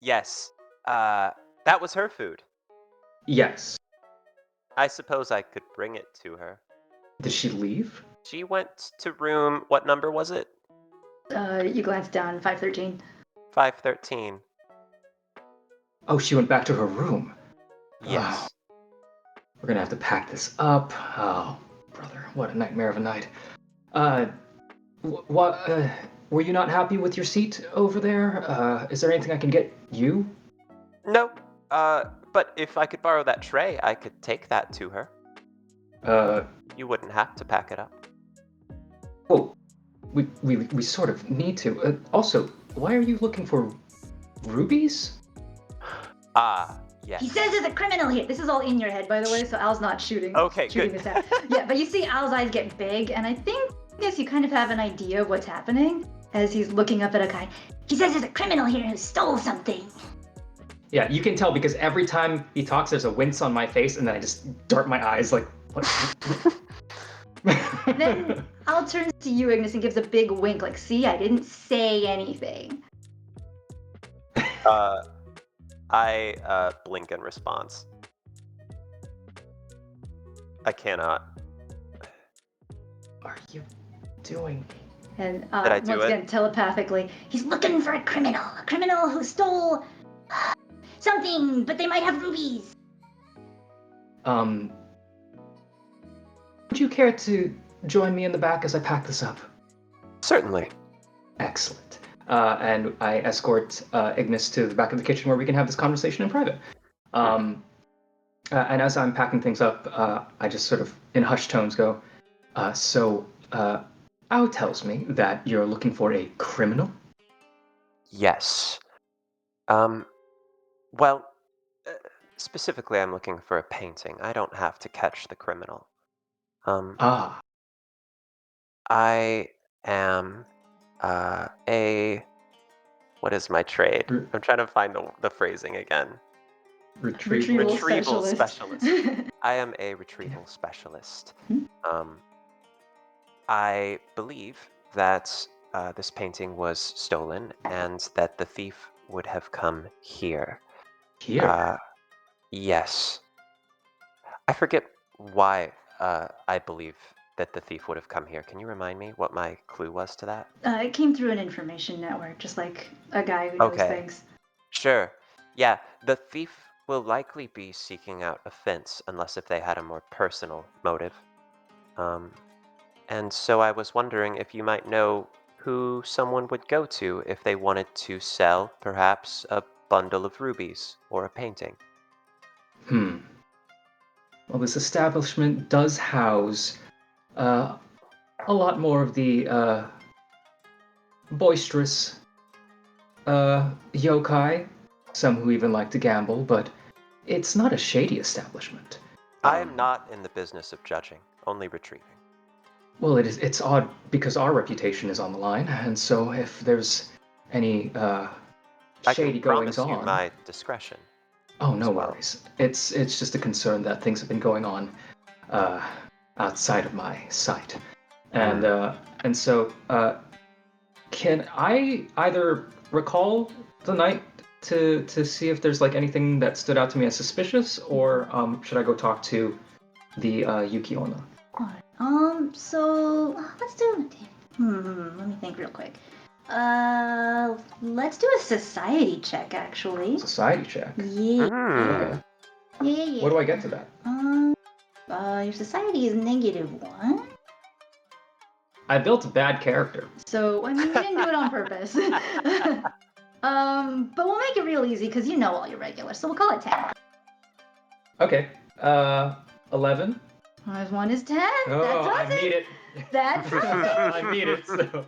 Yes. That was her food. Yes. I suppose I could bring it to her. Did she leave? She went to room, what number was it? you glance down, 513. 513. Oh, she went back to her room. Yes. We're gonna have to pack this up. Oh, brother, what a nightmare of a night. Were you not happy with your seat over there? Is there anything I can get you? No. But if I could borrow that tray, I could take that to her. You wouldn't have to pack it up. Well, we sort of need to. Also, why are you looking for rubies? Yes. He says there's a criminal here. This is all in your head, by the way, so Al's not shooting Okay, shooting good. this out. Yeah, but you see Al's eyes get big, and I think I guess you kind of have an idea of what's happening as he's looking up at Akai. He says there's a criminal here who stole something. Yeah, you can tell because every time he talks, there's a wince on my face, and then I just dart my eyes like, what? Then Al turns to you, Ignis, and gives a big wink, like, see, I didn't say anything. I blink in response. I cannot. What are you doing? And Did I do once it? again, telepathically, He's looking for a criminal who stole something, but they might have rubies. Would you care to join me in the back as I pack this up? Certainly. Excellent. And I escort Ignis to the back of the kitchen where we can have this conversation in private. And as I'm packing things up, I just sort of, in hushed tones, go, so Ao tells me that you're looking for a criminal? Yes. Well, specifically, I'm looking for a painting. I don't have to catch the criminal. Ah, I am what is my trade? I'm trying to find the phrasing again. Retrieval specialist. I am a retrieval specialist. I believe that this painting was stolen and that the thief would have come here. Here? Yes. I forget why I believe that the thief would have come here. Can you remind me what my clue was to that? it came through an information network, just like a guy who knows things. Sure. Yeah, the thief will likely be seeking out offense unless if they had a more personal motive. And so I was wondering if you might know who someone would go to if they wanted to sell perhaps a bundle of rubies or a painting. Well, this establishment does house a lot more of the boisterous yokai, some who even like to gamble, but it's not a shady establishment. I am not in the business of judging, only retrieving. Well, it's odd because our reputation is on the line, and so if there's any shady goings I can promise on, you my discretion. oh, no worries. It's just a concern that things have been going on outside of my sight, and so can I either recall the night to see if there's like anything that stood out to me as suspicious, or should I go talk to the Yuki Onna? So let's do. Let me think real quick. Let's do a society check, actually. Society check. Yeah. Okay. Yeah. What do I get to that? Your society is -1. I built a bad character. So I mean, you didn't do it on purpose. But we'll make it real easy because you know all your regulars, so we'll call it 10. Okay. 11. Minus 1 is 10. Oh, That does I it. need it. That does it. I need it. So.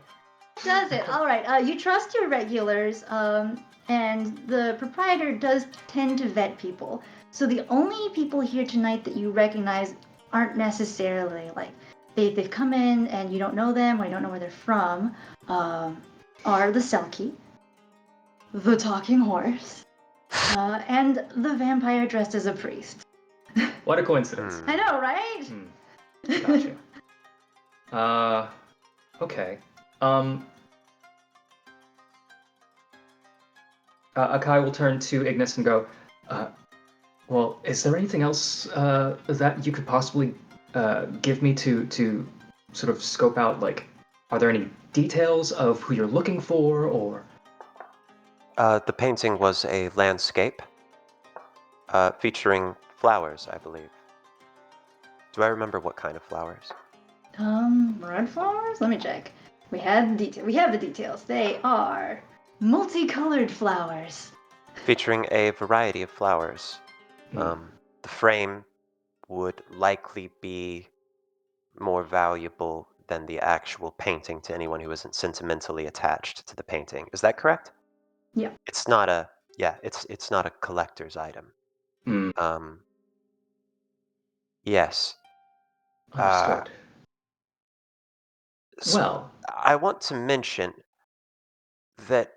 Does it? All right. You trust your regulars, and the proprietor does tend to vet people. So the only people here tonight that you recognize aren't necessarily like they've come in and you don't know them or you don't know where they're from. Are the Selkie, the talking horse, and the vampire dressed as a priest. What a coincidence. I know, right? Gotcha. Okay. Akai will turn to Ignis and go, well, is there anything else that you could possibly give me to sort of scope out, like, are there any details of who you're looking for, or? The painting was a landscape featuring flowers, I believe. Do I remember what kind of flowers? Red flowers? Let me check. We have the details. They are multicolored flowers. Featuring a variety of flowers. The frame would likely be more valuable than the actual painting to anyone who isn't sentimentally attached to the painting. Is that correct? Yeah. It's not a collector's item. Yes. Understood. Well, I want to mention that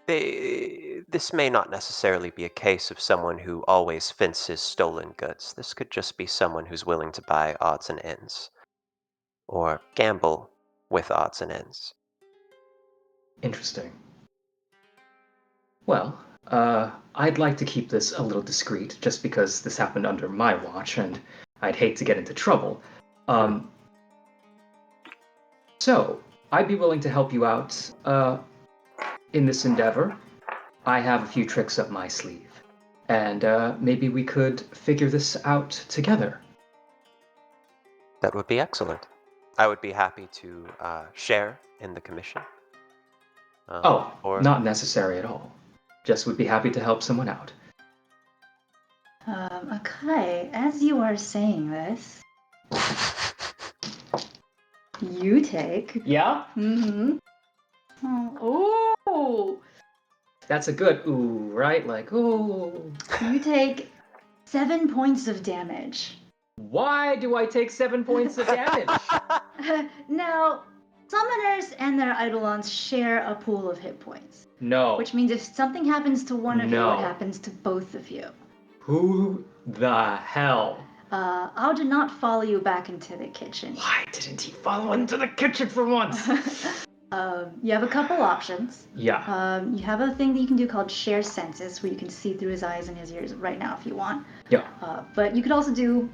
this may not necessarily be a case of someone who always fences stolen goods. This could just be someone who's willing to buy odds and ends, or gamble with odds and ends. interesting. Well, I'd like to keep this a little discreet, just because this happened under my watch, and I'd hate to get into trouble. So, I'd be willing to help you out in this endeavor. I have a few tricks up my sleeve, and maybe we could figure this out together. That would be excellent. I would be happy to share in the commission. Or Not necessary at all. Just would be happy to help someone out. Akai, as you are saying this, you take. Yeah? Mm-hmm. Oh! That's a good ooh, right? Like, ooh. You take 7 points of damage. Why do I take 7 points of damage? Now, summoners and their eidolons share a pool of hit points. No. Which means if something happens to one of you, No. it happens to both of you. Who the hell? Al did not follow you back into the kitchen. Why didn't he follow into the kitchen for once? You have a couple options. Yeah. You have a thing that you can do called share senses, where you can see through his eyes and his ears right now if you want. Yeah. But you could also do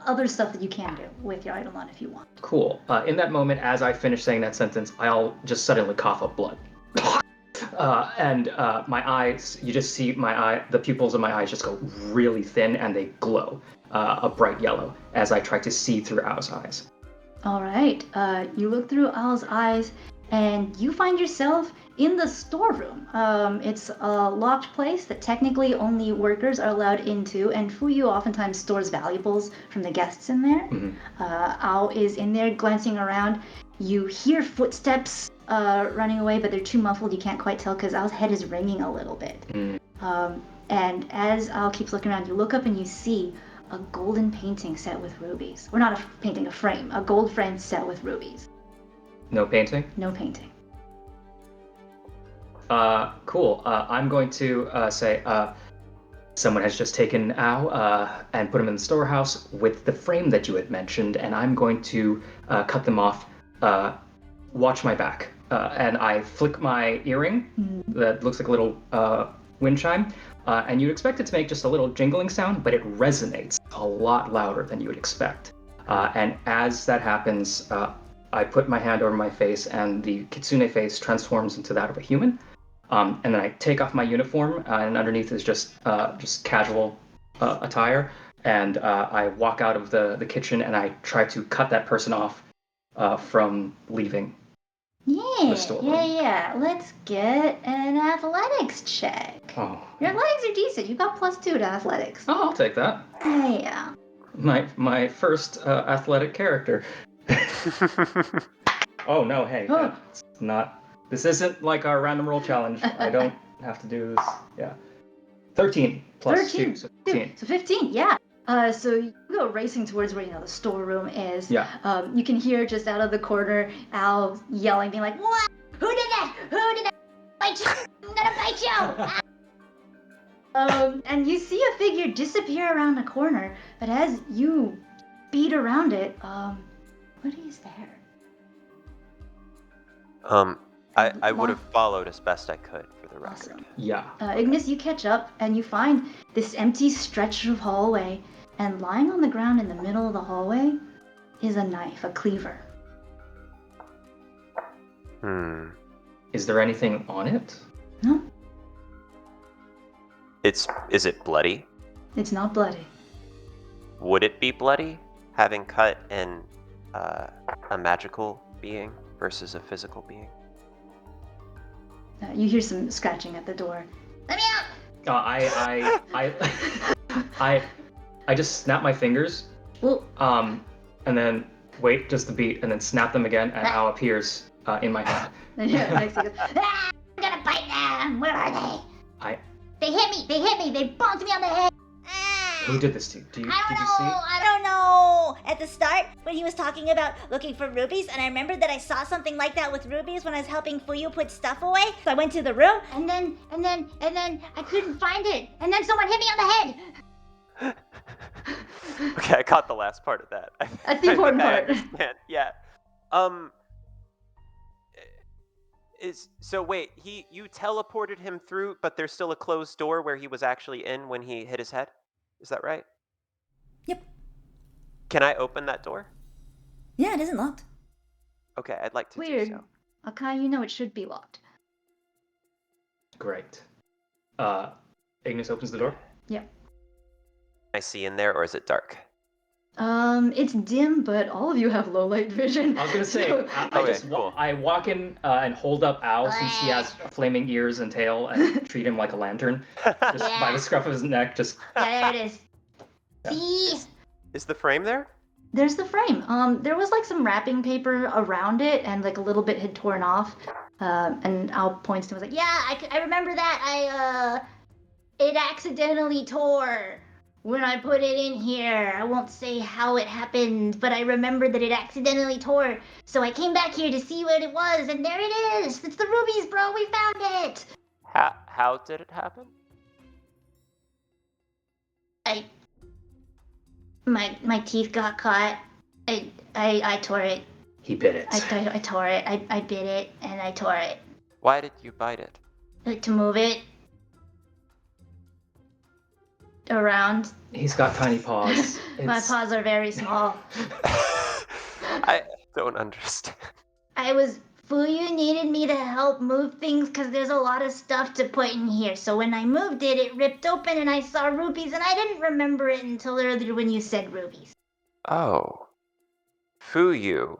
other stuff that you can do with your eidolon if you want. Cool. In that moment, as I finish saying that sentence, I'll just suddenly cough up blood. And my eyes, you just see the pupils of my eyes just go really thin and they glow a bright yellow as I try to see through Ao's eyes. All right. You look through Al's eyes and you find yourself in the storeroom. It's a locked place that technically only workers are allowed into, and Fuyu oftentimes stores valuables from the guests in there. Mm-hmm. Ao is in there glancing around. You hear footsteps running away, but they're too muffled. You can't quite tell because Al's head is ringing a little bit. Mm. And as Al keeps looking around, you look up and you see a golden painting set with rubies. Or not a painting, a frame. A gold frame set with rubies. No painting? No painting. Cool. I'm going to say someone has just taken Ao and put him in the storehouse with the frame that you had mentioned, and I'm going to cut them off. Watch my back. And I flick my earring that looks like a little wind chime, and you'd expect it to make just a little jingling sound, but it resonates a lot louder than you would expect. And as that happens, I put my hand over my face, and the kitsune face transforms into that of a human. And then I take off my uniform, and underneath is just casual attire. And I walk out of the kitchen, and I try to cut that person off from leaving. Yeah. Let's get an athletics check. Oh. Your athletics are decent. You got +2 to athletics. Oh, I'll take that. Yeah. My first athletic character. Oh no! Hey, that's not. This isn't like our random roll challenge. I don't have to do this. Yeah. 13 plus 2, so 15. So 15, yeah. So you go racing towards where the storeroom is. Yeah. You can hear just out of the corner Al yelling, being like, "What? Who did that? Who did that? Bite you! I'm gonna bite you!" And you see a figure disappear around a corner, but as you beat around it, what is there? I would have followed as best I could, for the record. Awesome. Yeah. Ignis, you catch up and you find this empty stretch of hallway, and lying on the ground in the middle of the hallway is a knife, a cleaver. Is there anything on it? No, Is it bloody? it's not bloody. Would it be bloody, having cut a magical being versus a physical being? You hear some scratching at the door. Let me out! I just snap my fingers, Well, and then wait just a beat, and then snap them again, and Ao appears in my hand. next you go, Ah, I'm gonna bite them! Where are they? I. They hit me! They bonked me on the head! Ah, Who did this to you? Did you I see? don't know! Oh, at the start, when he was talking about looking for rubies, and I remembered that I saw something like that with rubies when I was helping Fuyu put stuff away. So I went to the room. And then I couldn't find it. And then someone hit me on the head. Okay, I caught the last part of that. That's the important I part. understand. Yeah. Wait, you teleported him through, but there's still a closed door where he was actually in when he hit his head? Is that right? Yep. Can I open that door? Yeah, it isn't locked. Okay, I'd like to Weird. do so. Akai, you know it should be locked. Great. Ignis opens the door. Yeah. Can I see in there, or is it dark? It's dim, but all of you have low light vision. I was gonna say, so- I walk in and hold up Al since he has flaming ears and tail, and treat him like a lantern, just by the scruff of his neck. Just Yeah, there it is. Yeah. See? Is the frame there? There's the frame. There was like some wrapping paper around it, and like a little bit had torn off. And Al points to it, was like, Yeah, I remember that. It accidentally tore when I put it in here. I won't say how it happened, but I remember that it accidentally tore. So I came back here to see what it was, and there it is. It's the rubies, bro. We found it. How did it happen? My teeth got caught. I tore it. he bit it. I tore it. I bit it and I tore it. Why did you bite it? To move it around. He's got tiny paws. My It's- paws are very small. I don't understand. Fuyu needed me to help move things because there's a lot of stuff to put in here. So when I moved it, it ripped open and I saw rubies, and I didn't remember it until earlier when you said rubies. Oh. Fuyu.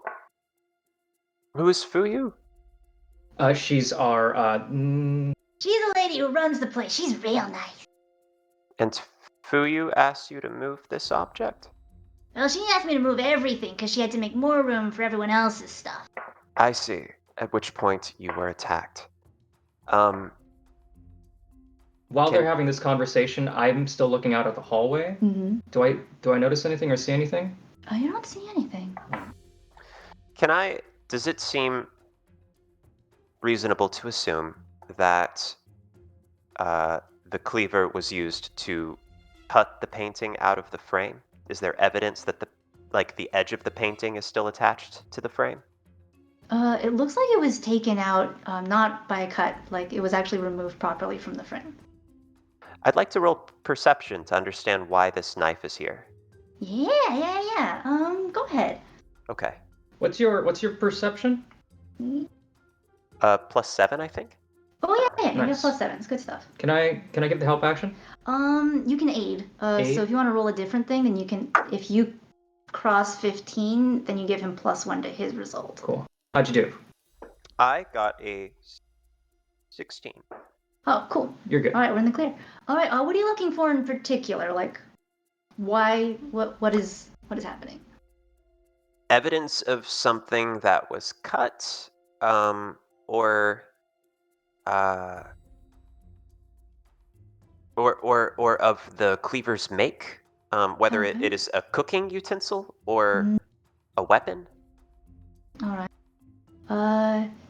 Who is Fuyu? She's our She's a lady who runs the place. She's real nice. And Fuyu asked you to move this object? Well, she asked me to move everything because she had to make more room for everyone else's stuff. I see. At which point you were attacked. While they're having this conversation, I'm still looking out at the hallway. mm-hmm. Do I notice anything or see anything? You don't see anything. Does it seem reasonable to assume that the cleaver was used to cut the painting out of the frame? Is there evidence that the edge of the painting is still attached to the frame? It looks like it was taken out, not by a cut, like it was actually removed properly from the frame. I'd like to roll perception to understand why this knife is here. Yeah. Go ahead. Okay. What's your perception? +7, I think. Oh yeah, you have Nice. +7. It's good stuff. Can I get the help action? You can aid. Aid? So if you want to roll a different thing, then you can. If you cross 15, then you give him +1 to his result. Cool. How'd you do? I got a 16. Oh, cool. You're good. All right, we're in the clear. All right. What are you looking for in particular? Like, why? What is happening? Evidence of something that was cut, or of the cleaver's make, whether Okay. it is a cooking utensil or Mm. a weapon. All right.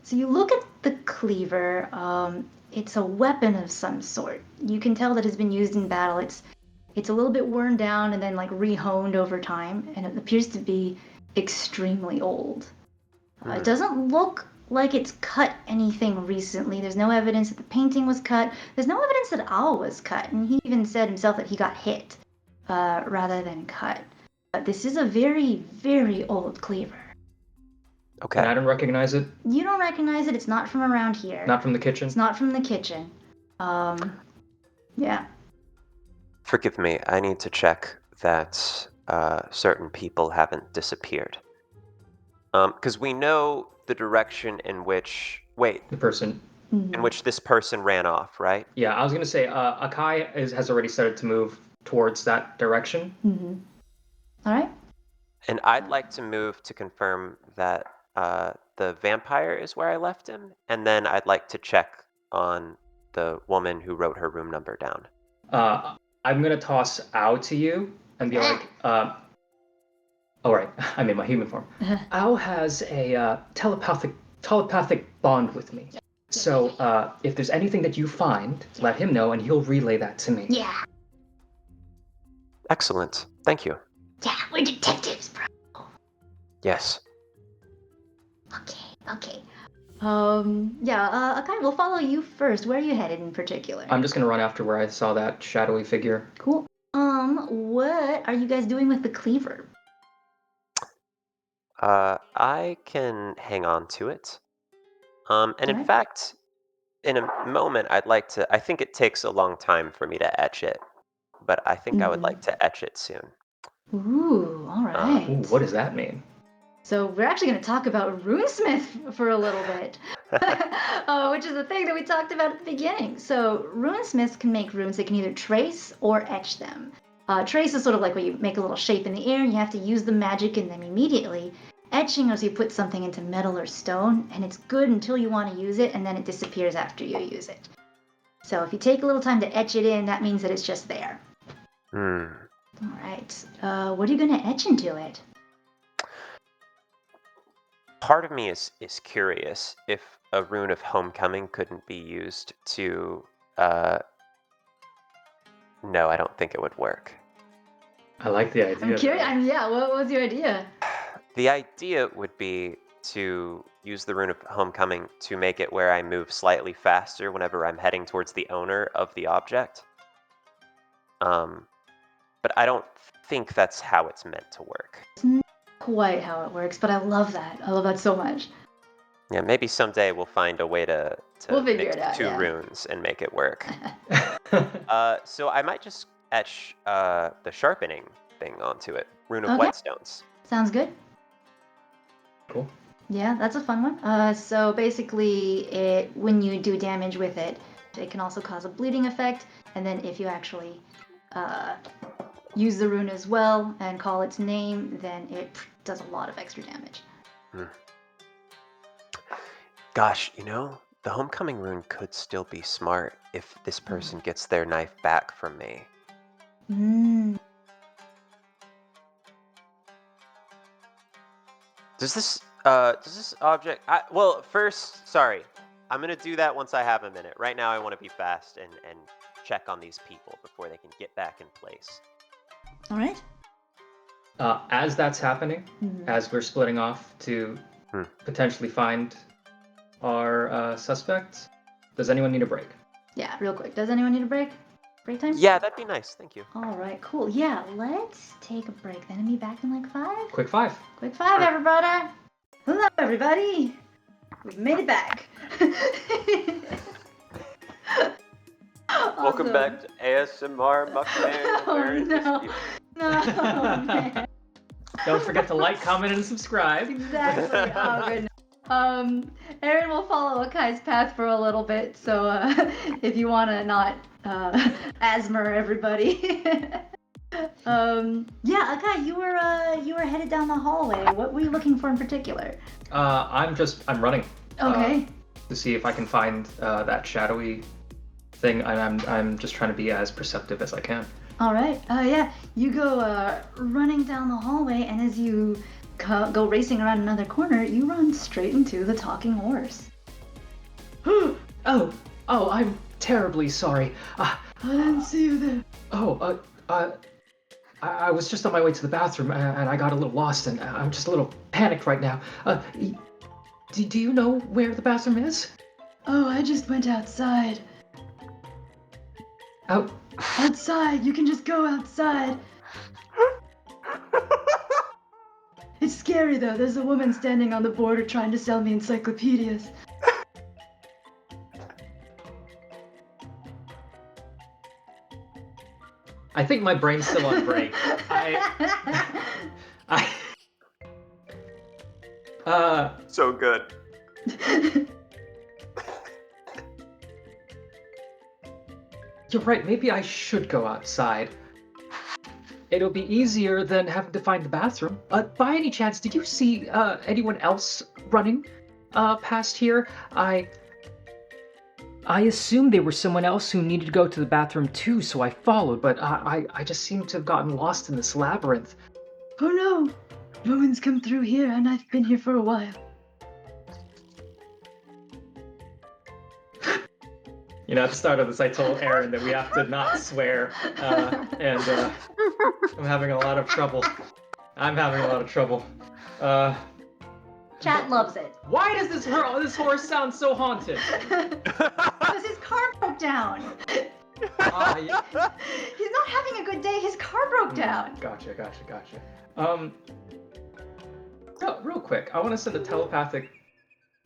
So you look at the cleaver. It's a weapon of some sort. You can tell that it's been used in battle. It's a little bit worn down and then like rehoned over time, and it appears to be extremely old. It doesn't look like it's cut anything recently. There's no evidence that the painting was cut. There's no evidence that Al was cut, and he even said himself that he got hit rather than cut. But this is a very, very old cleaver. Okay. And I don't recognize it. You don't recognize it. It's not from around here. Not from the kitchen. It's not from the kitchen. Yeah. Forgive me, I need to check that certain people haven't disappeared. Because we know the direction in which... Wait, The person. in which this person ran off, right? Yeah, I was gonna say Akai has already started to move towards that direction. Mm-hmm. All right. And I'd like to move to confirm that the vampire is where I left him, and then I'd like to check on the woman who wrote her room number down. I'm gonna toss Ao to you and be like, All right, I'm in my human form. Al has a telepathic bond with me. So if there's anything that you find, let him know, and he'll relay that to me. Yeah. Excellent. Thank you. Yeah, we're detectives, bro. Yes. Okay. Akai, we'll follow you first. Where are you headed in particular? I'm just gonna run after where I saw that shadowy figure. Cool. What are you guys doing with the cleaver? I can hang on to it. And in Alright. fact, in a moment, I think it takes a long time for me to etch it, but I think I would like to etch it soon. Ooh, alright. Ooh, what does that mean? So we're actually going to talk about Runesmith for a little bit, which is the thing that we talked about at the beginning. So Runesmiths can make runes that can either trace or etch them. Trace is sort of like when you make a little shape in the air and you have to use the magic in them immediately. Etching is you put something into metal or stone and it's good until you want to use it and then it disappears after you use it. So if you take a little time to etch it in, that means that it's just there. Alright, what are you going to etch into it? Part of me is curious if a rune of homecoming couldn't be used to. No, I don't think it would work. I like the idea. I'm curious. What was your idea? The idea would be to use the rune of homecoming to make it where I move slightly faster whenever I'm heading towards the owner of the object. But I don't think that's how it's meant to work. It's not quite how it works, but I love that. I love that so much. Yeah, maybe someday we'll find a way to We'll figure mix it out, two yeah. runes and make it work. So I might just etch the sharpening thing onto it. Rune of Okay. Whetstones. Sounds good. Cool. Yeah, that's a fun one. So basically, when you do damage with it, it can also cause a bleeding effect. And then if you actually use the rune as well and call its name, then it does a lot of extra damage. Gosh, the homecoming rune could still be smart if this person gets their knife back from me. Does this object... well, first, sorry. I'm going to do that once I have a minute. Right now I want to be fast and check on these people before they can get back in place. All right. As that's happening, as we're splitting off to potentially find our suspects, does anyone need a break? Yeah, real quick. Does anyone need a break? Break time? Yeah, that'd be nice. Thank you. All right, cool. Yeah, let's take a break then and be back in like 5. Quick 5. Quick 5, everybody. Hello, everybody. We've made it back. Welcome Awesome. back to ASMR Mukbang. Oh, no, man. Don't forget to like, comment, and subscribe. Exactly. Oh, goodness. Aaron will follow Akai's path for a little bit, so if you want to not asthma everybody. Akai, you were headed down the hallway. What were you looking for in particular? I'm running. Okay. To see if I can find that shadowy thing. I'm just trying to be as perceptive as I can. All right. You go running down the hallway, and as you go racing around another corner, you run straight into the talking horse. Oh, I'm terribly sorry. I didn't see you there. I was just on my way to the bathroom and I got a little lost and I'm just a little panicked right now. Do you know where the bathroom is? Oh, I just went outside. Oh. Outside, you can just go outside. It's scary though, there's a woman standing on the border trying to sell me encyclopedias. I think my brain's still on break. So good. You're right, maybe I should go outside. It'll be easier than having to find the bathroom. By any chance, did you see anyone else running past here? I assumed they were someone else who needed to go to the bathroom too, so I followed, but I just seem to have gotten lost in this labyrinth. Oh no! No one's come through here, and I've been here for a while. At the start of this, I told Aaron that we have to not swear, and I'm having a lot of trouble. Chat loves it. Why does this horse sound so haunted? Because his car broke down. Yeah. He's not having a good day. His car broke down. Gotcha. Real quick, I want to send a telepathic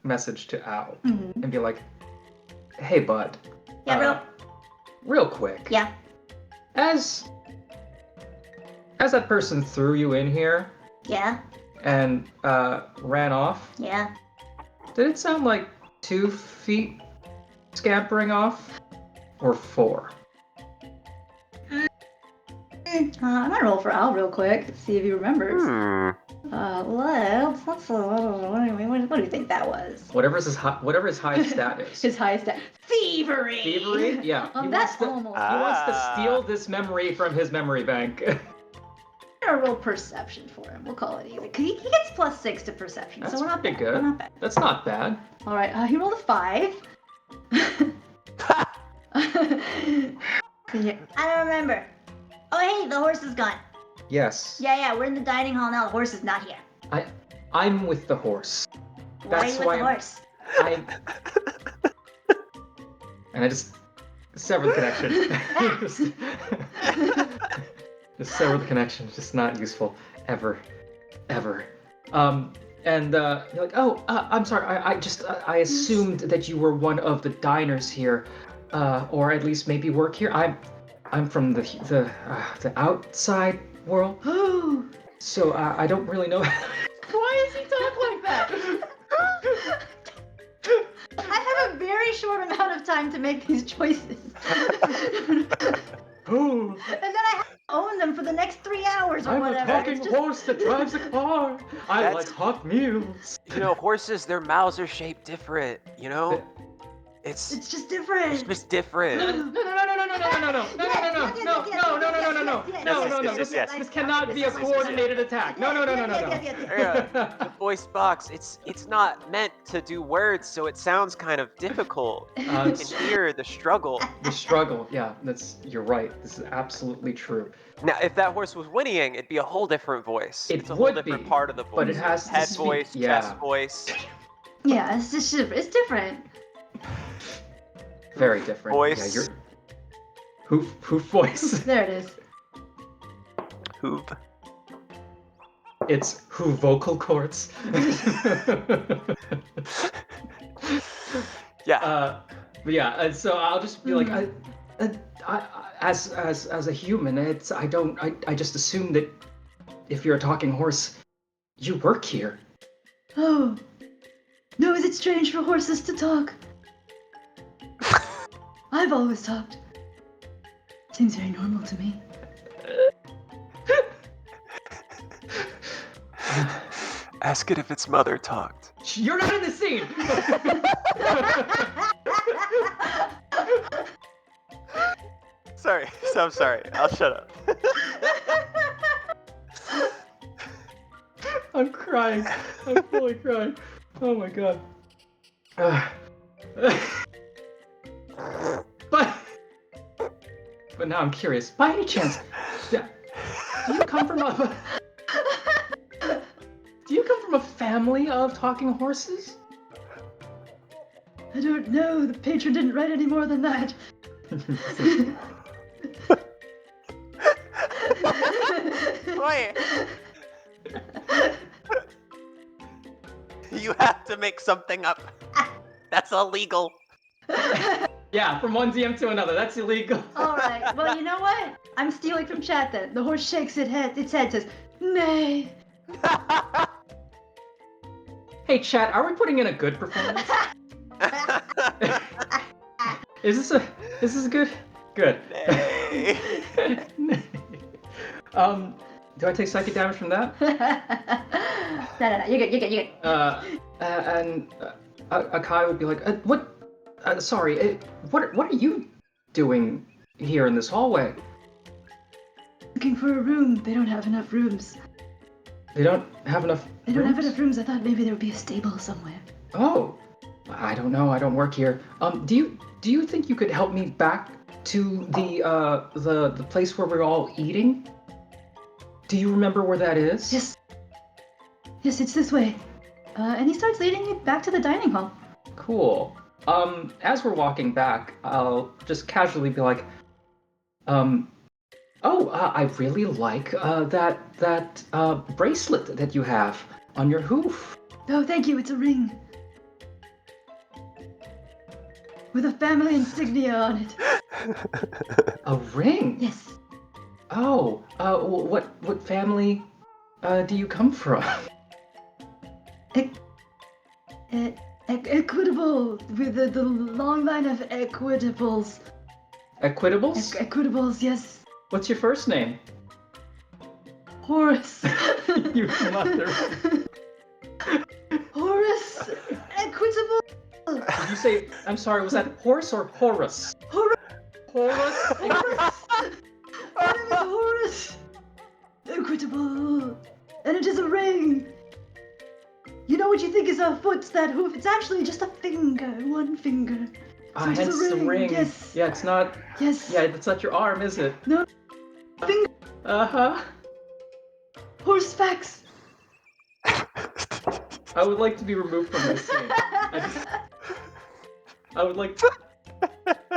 message to Al and be like, "Hey, bud. Yeah, Real quick. Yeah. As that person threw you in here Yeah. and ran off, Yeah. did it sound like 2 feet scampering off, or 4? I'm gonna roll for Al real quick, see if he remembers. What do you think that was? Whatever his highest stat is. His highest stat. Thievery! Thievery? Yeah. That's almost. He wants to steal this memory from his memory bank. I'm gonna roll perception for him. We'll call it easy. 'Cause he gets +6 to perception, That's so we're not pretty bad. good. We're not bad. That's not bad. All right, he rolled a 5. I don't remember. Oh, hey, the horse is gone. Yes. Yeah, we're in the dining hall now. The horse is not here. I'm with the horse. Why are you with the horse? And I just severed the connection. just sever the connection. It's just not useful ever. And you're like, oh, I'm sorry. I assumed that you were one of the diners here, or at least maybe work here. I'm from the outside world, so I don't really know. Why does he talk like that? I have a very short amount of time to make these choices. And then I have to own them for the next 3 hours or whatever. I'm a talking horse that drives a car. I like hot meals. Horses, their mouths are shaped different, It's just different. It's just different. No. This cannot be a coordinated attack. No. The voice box, it's not meant to do words, so it sounds kind of difficult. You can hear the struggle. The struggle, yeah, you're right. This is absolutely true. Now, if that horse was whinnying, it'd be a whole different voice. It's a whole different part of the voice. But it has to head speak, voice, chest voice. Yeah, it's different. Very different. Voice. Yeah, hoof voice. There it is. Hoop. It's who vocal cords. Yeah. And so I'll just be like, as a human, I just assume that if you're a talking horse, you work here. Oh, no, is it strange for horses to talk? I've always talked. Seems very normal to me. Ask it if its mother talked. You're not in the scene! Sorry, I'm sorry. I'll shut up. I'm crying. I'm fully crying. Oh my god. But now I'm curious. By any chance, do you come from a family of talking horses? I don't know. The patron didn't write any more than that. Wait. You have to make something up. That's illegal. Yeah, from one DM to another. That's illegal. All right. Well, you know what? I'm stealing from chat then. The horse shakes its head, says, "Nay." Hey, chat, are we putting in a good performance? Is this good? Good. Nay. Do I take psychic damage from that? No. You're good. And Akai would be like, what? Sorry, what are you doing here in this hallway? Looking for a room. They don't have enough rooms. They don't have enough They don't have rooms? enough rooms. I thought maybe there would be a stable somewhere. Oh, I don't know. I don't work here. Do you think you could help me back to the place where we're all eating? Do you remember where that is? Yes. Yes, it's this way. And he starts leading you back to the dining hall. Cool. As we're walking back, I'll just casually be like, I really like that bracelet that you have on your hoof. Oh, thank you. It's a ring. With a family insignia on it. A ring? Yes. Oh, what family do you come from? Equitable. With the long line of Equitables. Equitables? Equitables, yes. What's your first name? Horace. Your mother. Horace. Equitable. Did you say, I'm sorry, was that horse or Horace? Horace. Horace? Horace. My name is Horace. Equitable. And it is a ring. You know what you think is a foot, that hoof? It's actually just a finger. One finger. So it's Hence a the ring. Yes. Yeah, it's not. Yes. Yeah, that's not your arm, is it? No. Finger. Uh-huh. Horse facts. I would like to be removed from this scene. I would like.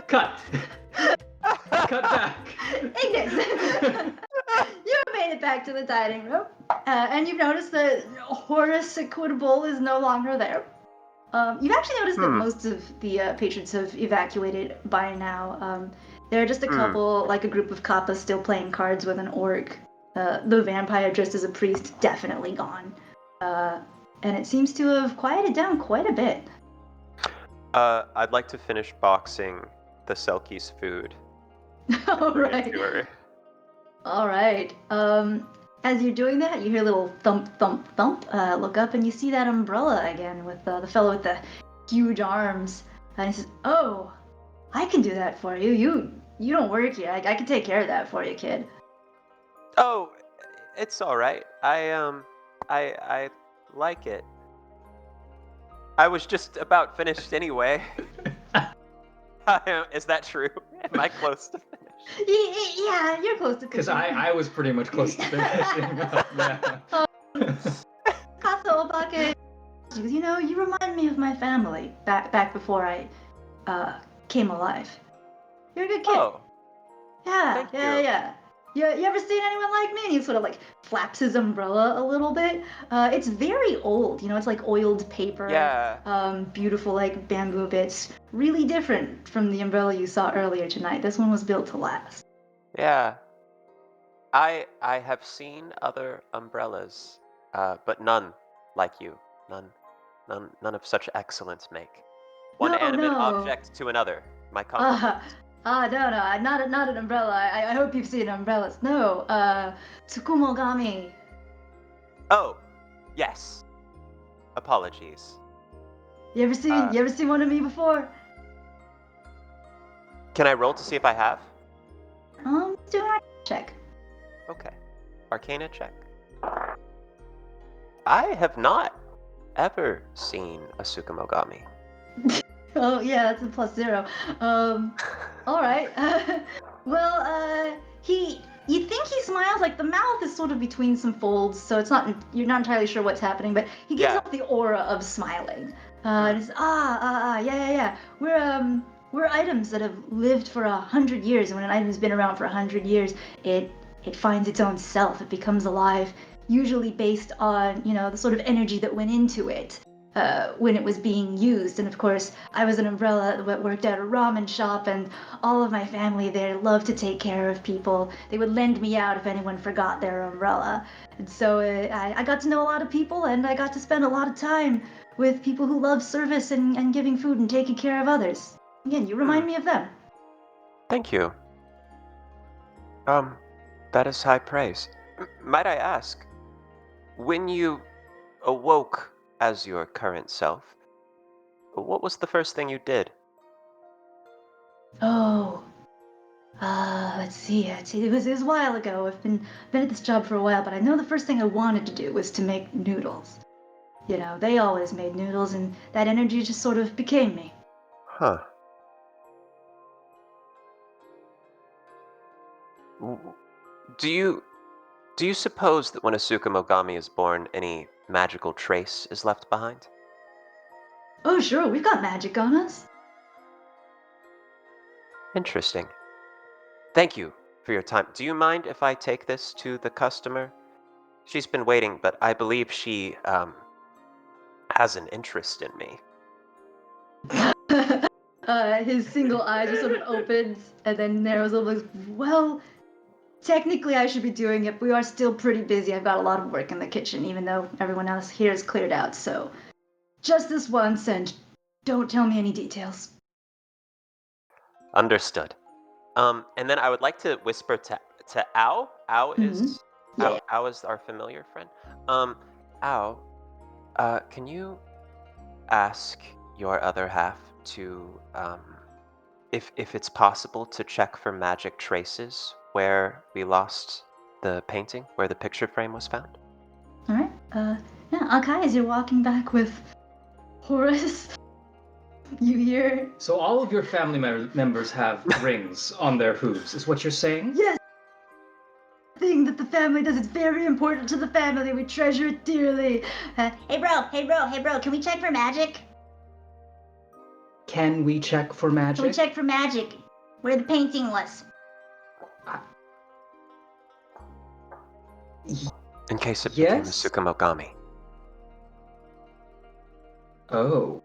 Cut. Cut back. Ignis. You made it back to the dining room, and you've noticed that Horace Equitable is no longer there. You've actually noticed that most of the patrons have evacuated by now. There are just a couple, like a group of kappas still playing cards with an orc. The vampire dressed as a priest definitely gone. And it seems to have quieted down quite a bit. I'd like to finish boxing the Selkie's food. All right. All right. As you're doing that, you hear a little thump, thump, thump. Look up and you see that umbrella again with the fellow with the huge arms. And he says, "Oh, I can do that for you. You don't work here. I can take care of that for you, kid." Oh, it's all right. I like it. I was just about finished anyway. Is that true? Am I close to finish? Yeah, you're close to Because finishing. I was pretty much close to finishing up. Yeah. Castle bucket. You know, you remind me of my family back before I came alive. You're a good kid. Oh, Yeah. thank you. You ever seen anyone like me? And he sort of like flaps his umbrella a little bit. It's very old, you know, it's like oiled paper. Yeah. Beautiful like bamboo bits. Really different from the umbrella you saw earlier tonight. This one was built to last. Yeah. I have seen other umbrellas, but none like you. None of such excellence make. One animate object to another. My compliments. No, not an umbrella. I hope you've seen umbrellas. No, Tsukumogami. Oh, yes. Apologies. You ever seen one of me before? Can I roll to see if I have? Do an check. Okay. Arcana check. I have not ever seen a Tsukumogami. Oh yeah, that's a +0. All right. You think he smiles, like the mouth is sort of between some folds, so you're not entirely sure what's happening, but he gives off the aura of smiling. And it's yeah. We're items that have lived for 100 years, and when an item's been around for 100 years, it finds its own self. It becomes alive, usually based on, you know, the sort of energy that went into it. When it was being used. And of course, I was an umbrella that worked at a ramen shop, and all of my family there loved to take care of people. They would lend me out if anyone forgot their umbrella. And so I got to know a lot of people, and I got to spend a lot of time with people who love service and giving food and taking care of others. Again, you remind me of them. Thank you. That is high praise. Might I ask, when you awoke as your current self, what was the first thing you did? Oh, Let's see. It was a while ago. I've been at this job for a while, but I know the first thing I wanted to do was to make noodles. You know, they always made noodles, and that energy just sort of became me. Huh. Do you suppose that when a Tsukumogami is born, any magical trace is left behind? Oh, sure, we've got magic on us. Interesting. Thank you for your time. Do you mind if I take this to the customer? She's been waiting, but I believe she has an interest in me. His single eye just sort of opens and then narrows a little. Well, technically I should be doing it, but we are still pretty busy. I've got a lot of work in the kitchen, even though everyone else here is cleared out. So, just this once, and don't tell me any details. Understood. And then I would like to whisper to Ao. Ao is Yeah. Ao is our familiar friend. Ao, can you ask your other half to if it's possible to check for magic traces where we lost the painting, where the picture frame was found? All right. Yeah, Akai, as you're walking back with Horace, you hear. So all of your family members have rings on their hooves, is what you're saying? Yes. Thing that the family does. It's very important to the family. We treasure it dearly. Hey bro, can we check for magic? Can we check for magic? Can we check for magic? Where the painting was. In case it became a Yes? Tsukumogami. Oh.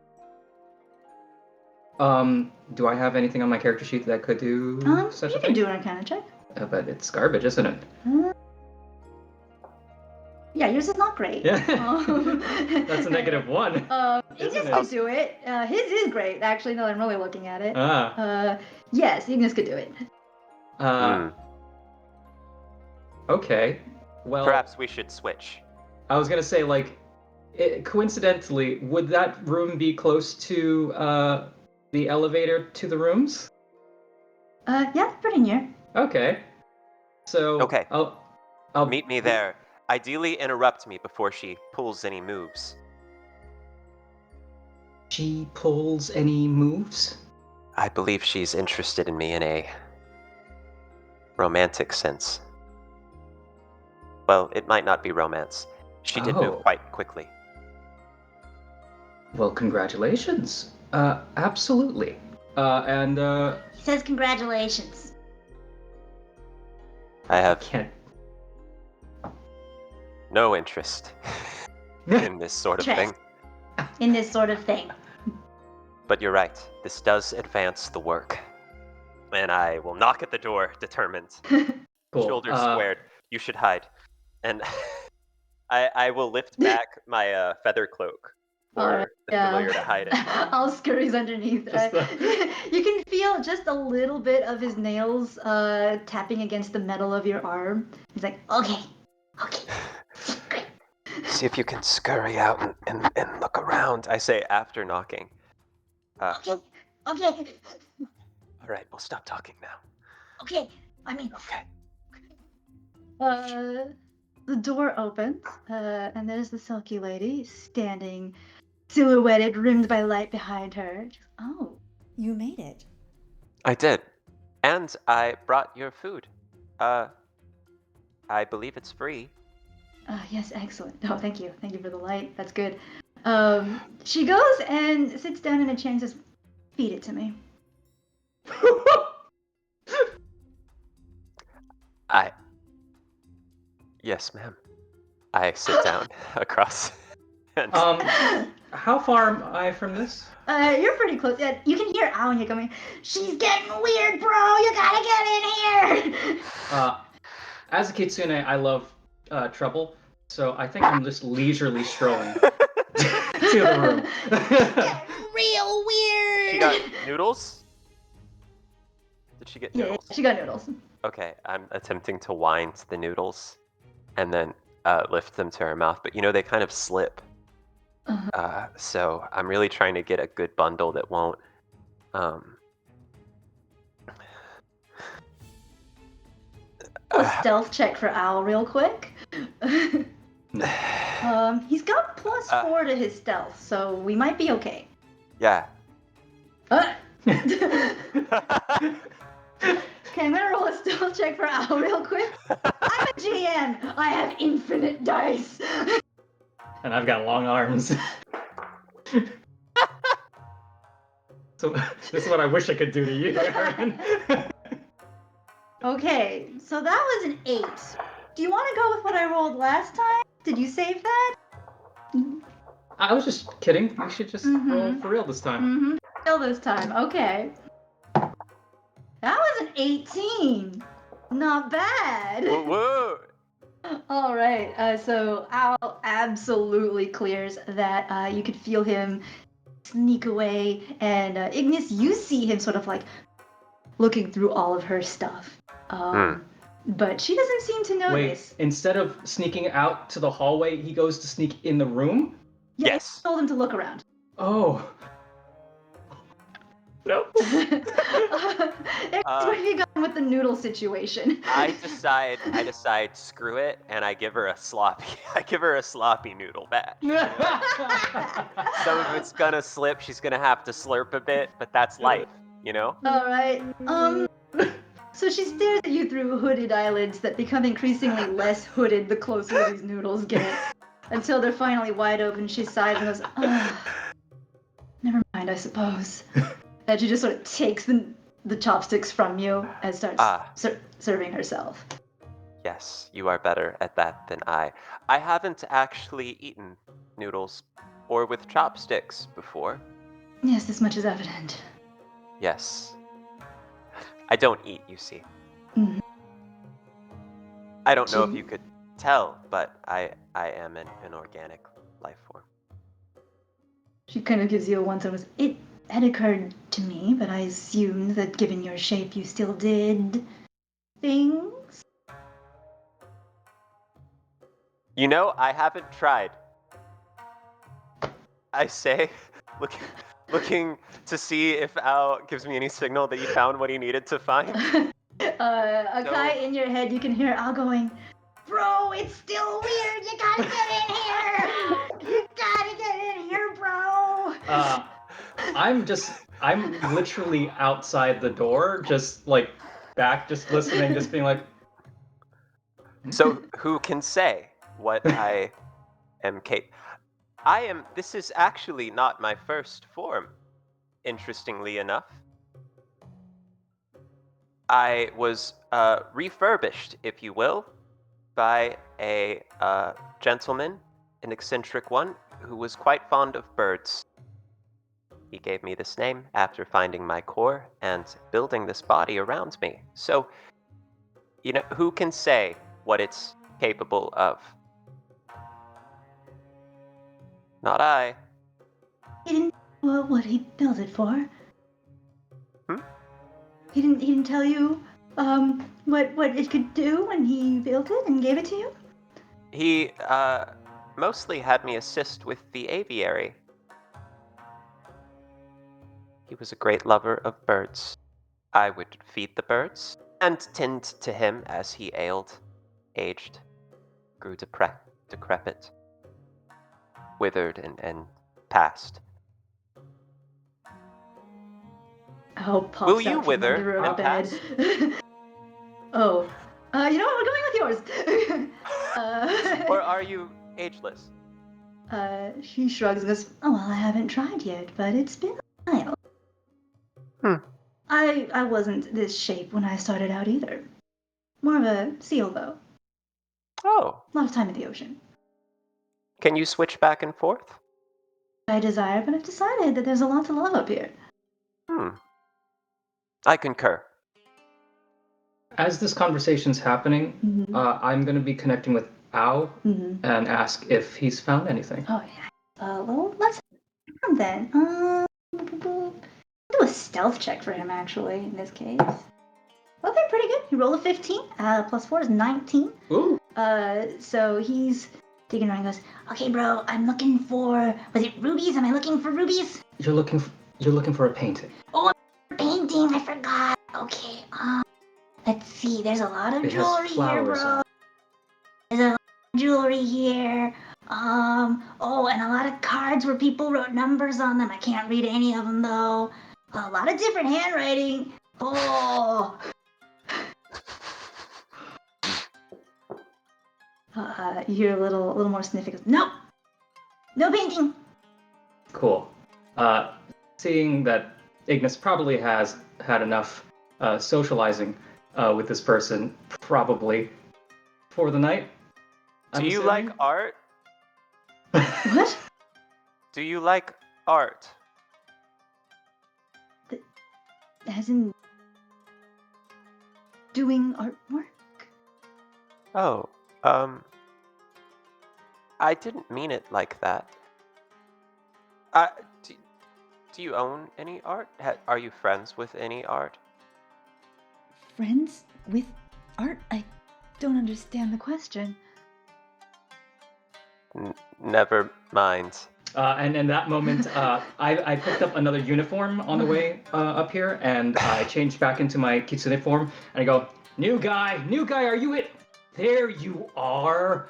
Do I have anything on my character sheet that could do such You a can thing? do an Arcana check. But it's garbage, isn't it? Yeah, yours is not great. Yeah. That's a -1. Ignis Isn't could it? do it. His is great, actually, now that I'm really looking at it. Ah. Yes, Ignis could do it. Okay. Well, Perhaps we should switch. I was gonna say, like, coincidentally, would that room be close to the elevator to the rooms? Yeah, pretty near. Okay. So Okay. I'll Meet me there. Ideally, interrupt me before she pulls any moves. She pulls any moves? I believe she's interested in me in a romantic sense. Well, it might not be romance. She did move Oh. quite quickly. Well, congratulations. Absolutely. And He says congratulations. I have can't. no interest in this sort of thing. In this sort of thing. But you're right. This does advance the work. And I will knock at the door, determined. Cool. Shoulders squared. You should hide. And I will lift back my feather cloak for the familiar to hide in. I'll scurries underneath. You can feel just a little bit of his nails tapping against the metal of your arm. He's like, Okay. See if you can scurry out and look around. I say after knocking. Okay. All right, we'll stop talking now. Okay. I mean, Okay. the door opens, and there's the Selkie lady standing, silhouetted, rimmed by light behind her. Oh, You made it. I did. And I brought your food. I believe it's free. yes, excellent. Oh, thank you. Thank you for the light. That's good. She goes and sits down in a chair and says, "Feed it to me." Yes, ma'am. I sit down across. And How far am I from this? You're pretty close. Yeah, you can hear Alan coming. She's getting weird, bro. You gotta get in here. As a kitsune, I love trouble, so I think I'm just leisurely strolling to the room. real weird. she got noodles? Did she get Yeah, noodles? she got noodles. Okay, I'm attempting to wind the noodles and then lift them to her mouth, but they kind of slip. So I'm really trying to get a good bundle that won't roll a stealth check for Owl real quick. He's got +4 to his stealth, so we might be okay. Yeah. Okay, I'm gonna roll a stealth check for Owl real quick. I'm a GM. I have infinite dice. And I've got long arms. So this is what I wish I could do to you, Aaron. Okay, so that was an 8. Do you want to go with what I rolled last time? Did you save that? I was just kidding. You should just roll for real this time. Still this time. Okay. That was an 18. Not bad. Woo! All right. So Owl absolutely clears that. You could feel him sneak away, and Ignis, you see him sort of like looking through all of her stuff. But she doesn't seem to notice. Wait, instead of sneaking out to the hallway, he goes to sneak in the room? Yeah, Yes. I told him to look around. Oh. No. Where are you going with the noodle situation? I decide, screw it, and I give her a sloppy noodle back. So if it's gonna slip, she's gonna have to slurp a bit, but that's life, you know? All right. So she stares at you through hooded eyelids that become increasingly less hooded the closer these noodles get, until they're finally wide open. She sighs and goes, never mind, I suppose. And she just sort of takes the chopsticks from you and starts serving herself. Yes, you are better at that than I. I haven't actually eaten noodles or with chopsticks before. Yes, this much is evident. Yes. I don't eat, you see. Mhm. I don't know if you could tell, but I am an organic life form. She kind of gives you a one-time. It had occurred to me, but I assumed that given your shape, you still did things. You know, I haven't tried. I say, looking to see if Al gives me any signal that he found what he needed to find. Akai, in your head, you can hear Al going, "Bro, it's still weird. You gotta get in here. You gotta get in here, bro." I'm literally outside the door, just like back, just listening, just being like. So who can say what I am capable? This is actually not my first form, interestingly enough. I was refurbished, if you will, by a gentleman, an eccentric one, who was quite fond of birds. He gave me this name after finding my core and building this body around me. So, you know, who can say what it's capable of? Not I. He didn't. Well, what he built it for? He didn't tell you what it could do when he built it and gave it to you? He mostly had me assist with the aviary. He was a great lover of birds. I would feed the birds and tend to him as he aged, grew decrepit, withered, and passed. Oh, pops Will out you from wither under a and bed. pass? Oh, you know what? We're going with yours. Or are you ageless? She shrugs and goes, "Oh, well, I haven't tried yet, but it's been a while." I wasn't this shape when I started out either. More of a seal, though. Oh. A lot of time in the ocean. Can you switch back and forth? I desire, but I've decided that there's a lot to love up here. I concur. As this conversation's happening, I'm going to be connecting with Ao and ask if he's found anything. Oh, yeah. Well, let's then. Do a stealth check for him, actually, in this case. Okay, pretty good. He rolled a 15. +4 is 19. Ooh. So he's digging around and goes, "Okay, bro, I'm looking for... Was it rubies? Am I looking for rubies?" You're looking for a painting. Oh, painting, I forgot. Okay, let's see. see. There's a lot of It has jewelry here, flowers bro. on it. There's a lot of jewelry here. Oh, and a lot of cards where people wrote numbers on them. I can't read any of them though. A lot of different handwriting. Oh. You hear a little more sniffing. Nope. No painting. Cool. Seeing that Ignis probably has had enough socializing with this person, probably for the night. Do you like art? What? Do you like art? As in doing artwork? Oh, I didn't mean it like that. Do you own any art? Are you friends with any art? Friends with art? I don't understand the question. Never mind. And in that moment, I picked up another uniform on the way up here, and I changed back into my kitsune form, and I go, new guy, are you it? There you are.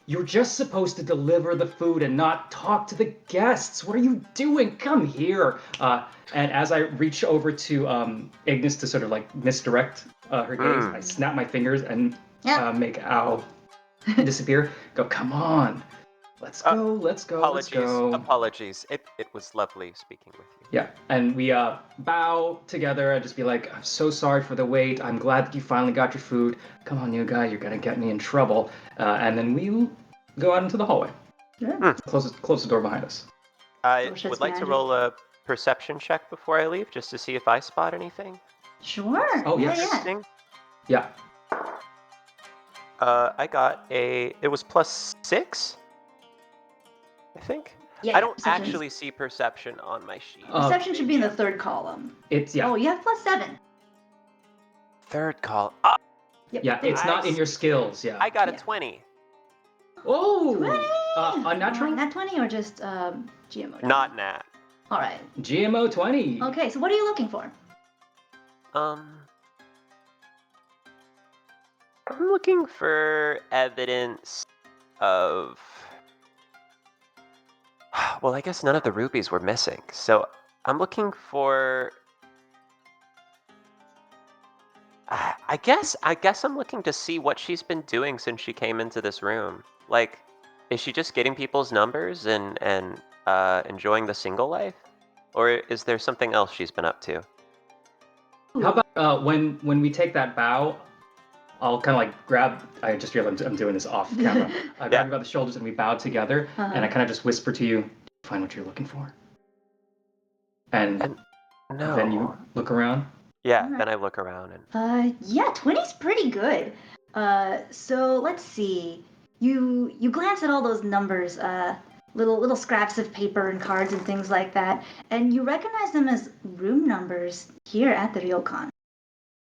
You're just supposed to deliver the food and not talk to the guests. What are you doing? Come here. And as I reach over to Ignis to sort of like misdirect her gaze, I snap my fingers and make Al disappear. Go, come on. Let's go, let's go. Apologies. It was lovely speaking with you. Yeah, and we bow together and just be like, I'm so sorry for the wait. I'm glad that you finally got your food. Come on, new guy, you're gonna get me in trouble. And then we go out into the hallway. Yeah. Close the door behind us. I Shit's would like to magic. roll a perception check before I leave, just to see if I spot anything Sure. Oh, yeah, yes. yeah. interesting. Yeah. I got it was +6, I think. Yeah, I don't perception. actually see perception on my sheet. Perception should be in the third column. It's, Oh, you have +7. Third call. Yep. Yeah, it's not in your skills, yeah. I got a Yeah. 20. Oh! 20! Unnatural? Nat 20 or just GMO 20? Not nat. All right. GMO 20. Okay, so what are you looking for? I'm looking for evidence of. Well, I guess none of the rubies were missing, so I'm looking for. I guess I'm looking to see what she's been doing since she came into this room. Like, is she just getting people's numbers and enjoying the single life, or is there something else she's been up to? How about when we take that bow, I'll kind of like grab. I just realized I'm doing this off camera. I grab you by the shoulders and we bow together, and I kind of just whisper to you, "Find what you're looking for." And No. then you look around. Yeah. Alright. Then I look around and. Yeah, 20's pretty good. So let's see. You glance at all those numbers, little scraps of paper and cards and things like that, and you recognize them as room numbers here at the Ryokan.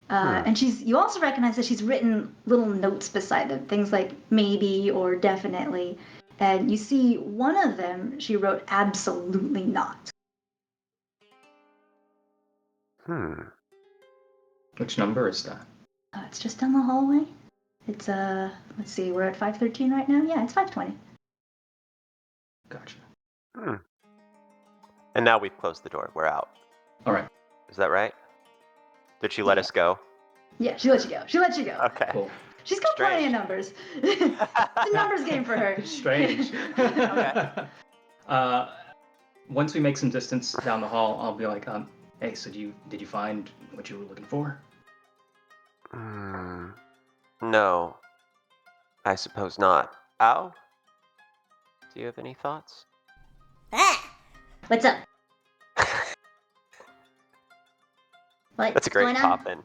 And you also recognize that she's written little notes beside them, things like maybe or definitely. And you see one of them, she wrote absolutely not. Which number is that? It's just down the hallway. It's let's see, we're at 513 right now. Yeah, it's 520. Gotcha. And now we've closed the door. We're out. All right. Is that right? Did she let us go? Yeah, she let you go. She let you go. Okay. Cool. She's got plenty of numbers. It's a numbers game for her. Strange. Okay. Once we make some distance down the hall, I'll be like, hey, so did you find what you were looking for? No. I suppose not. Al? Do you have any thoughts? What's up? What's That's a great going on? pop-in.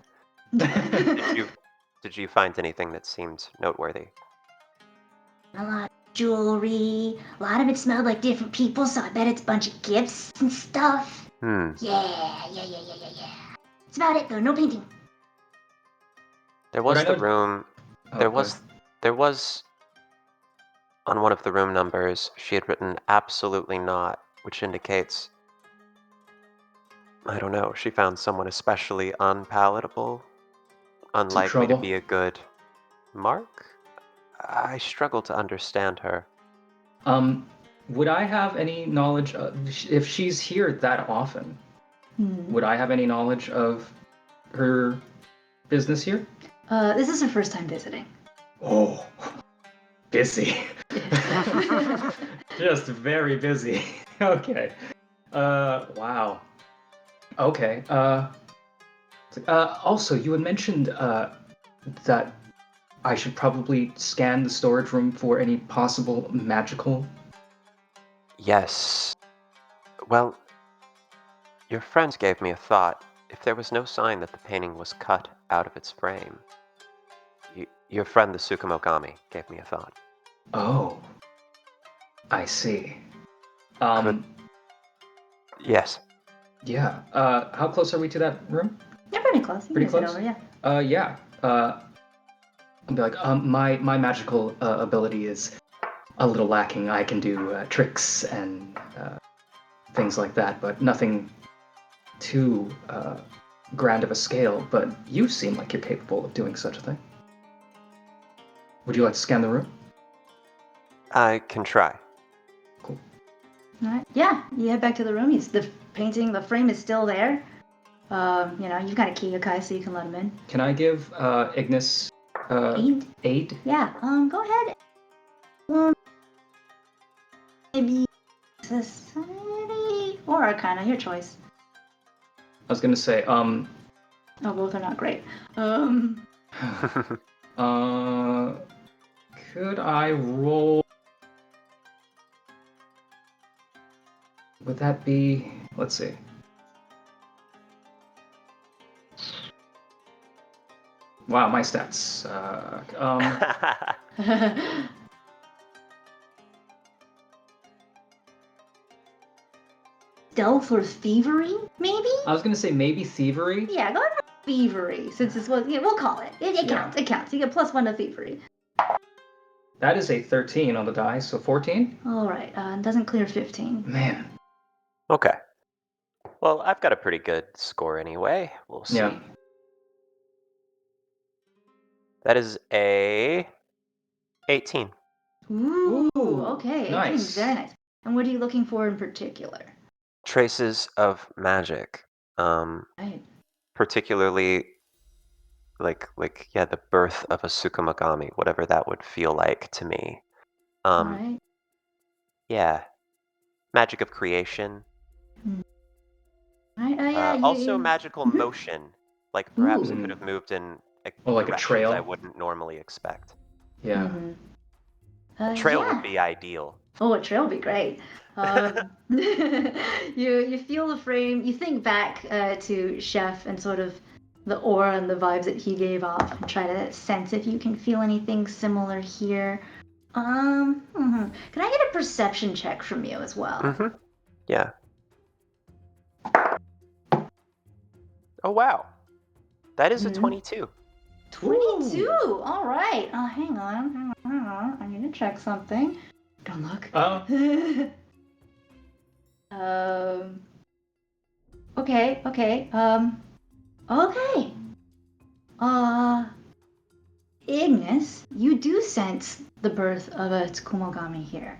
Did you find anything that seemed noteworthy? A lot of jewelry. A lot of it smelled like different people, so I bet it's a bunch of gifts and stuff. Yeah. That's about it, though. No painting. There was But I the know- room. Oh, There go was. ahead. There was. On one of the room numbers, she had written absolutely not, which indicates. I don't know. She found someone especially unpalatable. unlikely to trouble. be a good mark? I struggle to understand her. Would I have any knowledge if she's here that often? Would I have any knowledge of her business here? This is her first time visiting. Oh, busy. Just very busy. Okay. Wow. Okay. Also, you had mentioned that I should probably scan the storage room for any possible magical. Yes. Well, your friends gave me a thought. If there was no sign that the painting was cut out of its frame, your friend the Tsukumogami gave me a thought. Oh, I see. Yes. Yeah. How close are we to that room? You're pretty close. You Pretty can just close? head over, yeah. Yeah. I'll be like, my magical ability is a little lacking. I can do tricks and things like that, but nothing too grand of a scale. But you seem like you're capable of doing such a thing. Would you like to scan the room? I can try. Cool. All right. Yeah, you head back to the room. The painting, the frame is still there. You've got a key, Akai, so you can let him in. Can I give Ignis aid? Yeah. Go ahead. Maybe society or Arcana, your choice. I was gonna say, Oh, both are not great. Could I roll? Would that be? Let's see. Wow, my stats suck. Stealth or thievery, maybe? I was gonna say maybe thievery. Yeah, go ahead for thievery, since this was, yeah, we'll call it. It counts, it counts. You get +1 to thievery. That is a 13 on the die, so 14? Alright, doesn't clear 15. Man. Okay. Well, I've got a pretty good score anyway. We'll see. Yeah. That is a 18. Ooh, Ooh, okay, 18 nice. is very nice. And what are you looking for in particular? Traces of magic. Right. Particularly like the birth of a Tsukumogami, whatever that would feel like to me. Alright. Yeah. Magic of creation. Right, Also magical motion. Like perhaps it could have moved in like a directions trail? I wouldn't normally expect. Yeah. A trail yeah. would be ideal. Oh, a trail would be great. You feel the frame. You think back to Chef and sort of the aura and the vibes that he gave off, and try to sense if you can feel anything similar here. Can I get a perception check from you as well? Mm-hmm. Yeah. Oh wow, that is a 22. 22. Ooh. All right. Oh, hang on. I need to check something. Don't look. Okay. Okay. Ignis, you do sense the birth of a Tsukumogami here.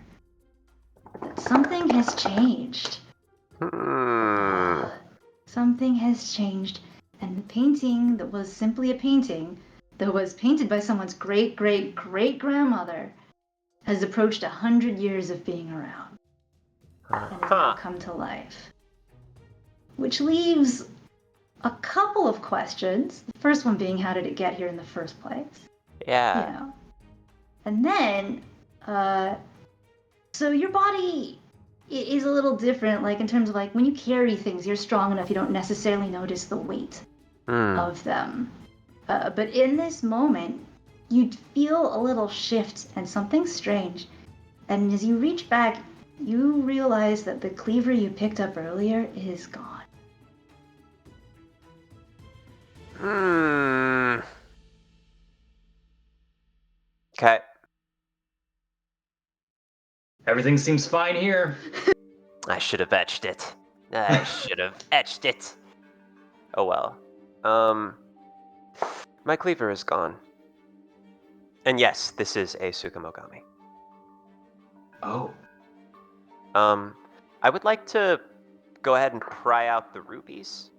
But something has changed. Something has changed, and the painting that was simply a painting, that was painted by someone's great-great-great-grandmother, has approached 100 years of being around, and has now come to life. Which leaves a couple of questions. The first one being, how did it get here in the first place? Yeah. You know. And then, so your body is a little different, like in terms of like when you carry things, you're strong enough, you don't necessarily notice the weight of them. But in this moment, you feel a little shift and something strange. And as you reach back, you realize that the cleaver you picked up earlier is gone. Okay. Everything seems fine here. I should have etched it. Oh well. My cleaver is gone. And yes, this is a Tsukumogami. Oh. I would like to go ahead and pry out the rupees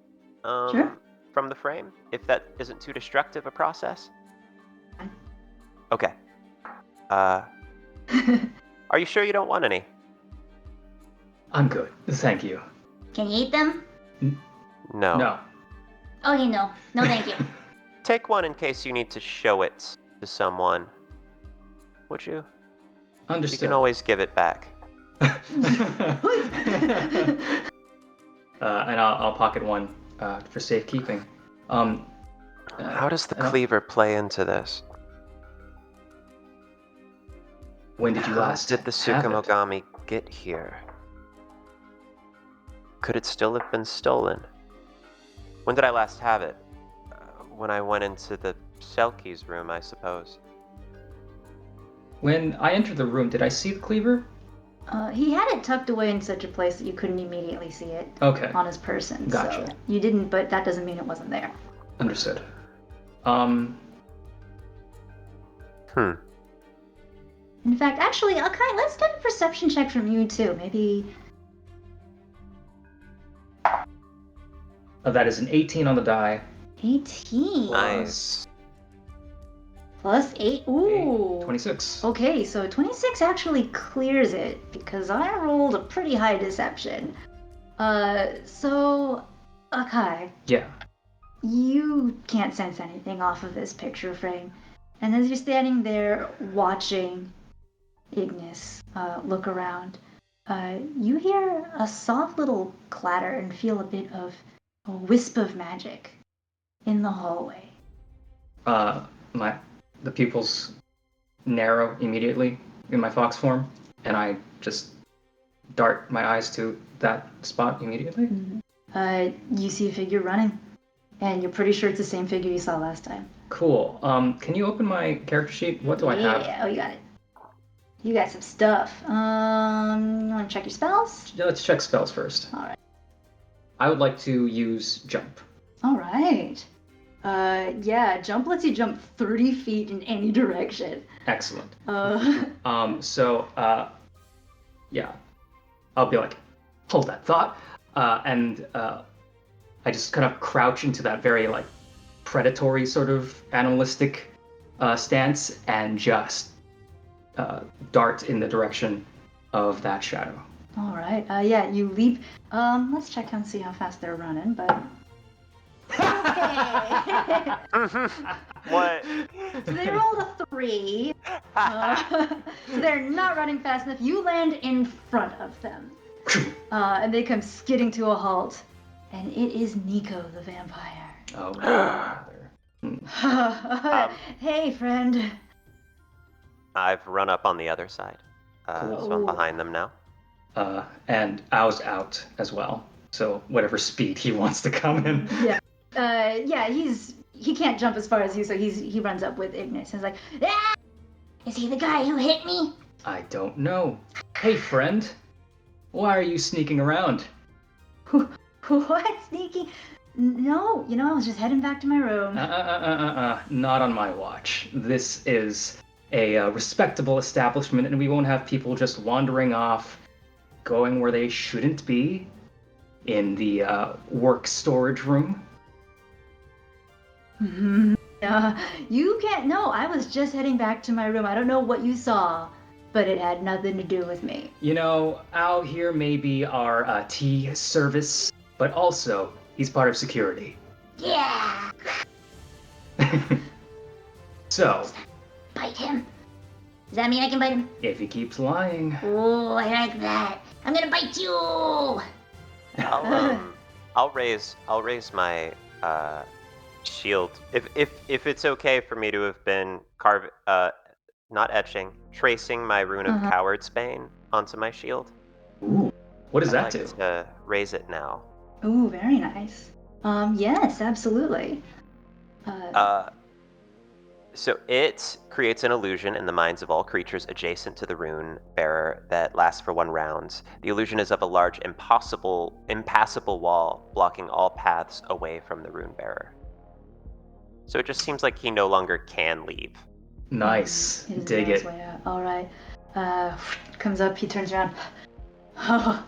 Sure. from the frame, if that isn't too destructive a process. Okay. Are you sure you don't want any? I'm good. Thank you. Can you eat them? No. No. Okay, no. No, thank you. Take one in case you need to show it to someone. Would you? Understood. You can always give it back. And I'll pocket one for safekeeping. How does the I don't- cleaver play into this? When did you How last did the have it? Tsukumogami get here? Could it still have been stolen? When did I last have it? When I went into the Selkie's room, I suppose. When I entered the room, did I see the cleaver? He had it tucked away in such a place that you couldn't immediately see it Okay. on his person. Gotcha. So you didn't, but that doesn't mean it wasn't there. Understood. In fact, actually, Akai, let's get a perception check from you too. Maybe. That is an 18 on the die. 18. Nice. Plus 8. Ooh. 26. Okay, so 26 actually clears it because I rolled a pretty high deception. So, Akai, Yeah. you can't sense anything off of this picture frame. And as you're standing there watching Ignis look around, you hear a soft little clatter and feel a bit of a wisp of magic in the hallway. The pupils narrow immediately in my fox form, and I just dart my eyes to that spot immediately. You see a figure running, and you're pretty sure it's the same figure you saw last time. Cool. Can you open my character sheet? What do I have? Yeah, oh, you got it. You got some stuff. You want to check your spells? Yeah, let's check spells first. All right. I would like to use jump. All right. Yeah, jump lets you jump 30 feet in any direction. Excellent. Yeah, I'll be like, hold that thought, and I just kind of crouch into that very like predatory sort of animalistic stance and just dart in the direction of that shadow. All right. Yeah, you leap. Let's check and see how fast they're running, but. Okay. What? So they rolled a 3. So they're not running fast enough. You land in front of them. And they come skidding to a halt. And it is Niko the vampire. Oh, brother. Hey, friend. I've run up on the other side. So I'm behind them now. And Ao's out as well. So whatever speed he wants to come in. Yeah. Yeah, he can't jump as far as you, so he runs up with Ignis and is like, Ah! Is he the guy who hit me? I don't know. Hey, friend. Why are you sneaking around? what, sneaky? No, I was just heading back to my room. Not on my watch. This is a respectable establishment, and we won't have people just wandering off, going where they shouldn't be, in the work storage room. You can't. No, I was just heading back to my room. I don't know what you saw, but it had nothing to do with me. Al here may be our tea service, but also he's part of security. Yeah. So, Bite him. Does that mean I can bite him? if he keeps lying, Oh, I like that. I'm gonna bite you. I'll raise my shield if it's okay for me to have been tracing my rune of Coward's Bane onto my shield. ooh, what does I'd that like do? to raise it now. Ooh, very nice. Yes, absolutely. So it creates an illusion in the minds of all creatures adjacent to the rune bearer that lasts for 1 round. The illusion is of a large, impassable wall blocking all paths away from the rune bearer. So it just seems like he no longer can leave. Nice. He doesn't Dig know his it. way out. All right. Comes up. He turns around. Oh,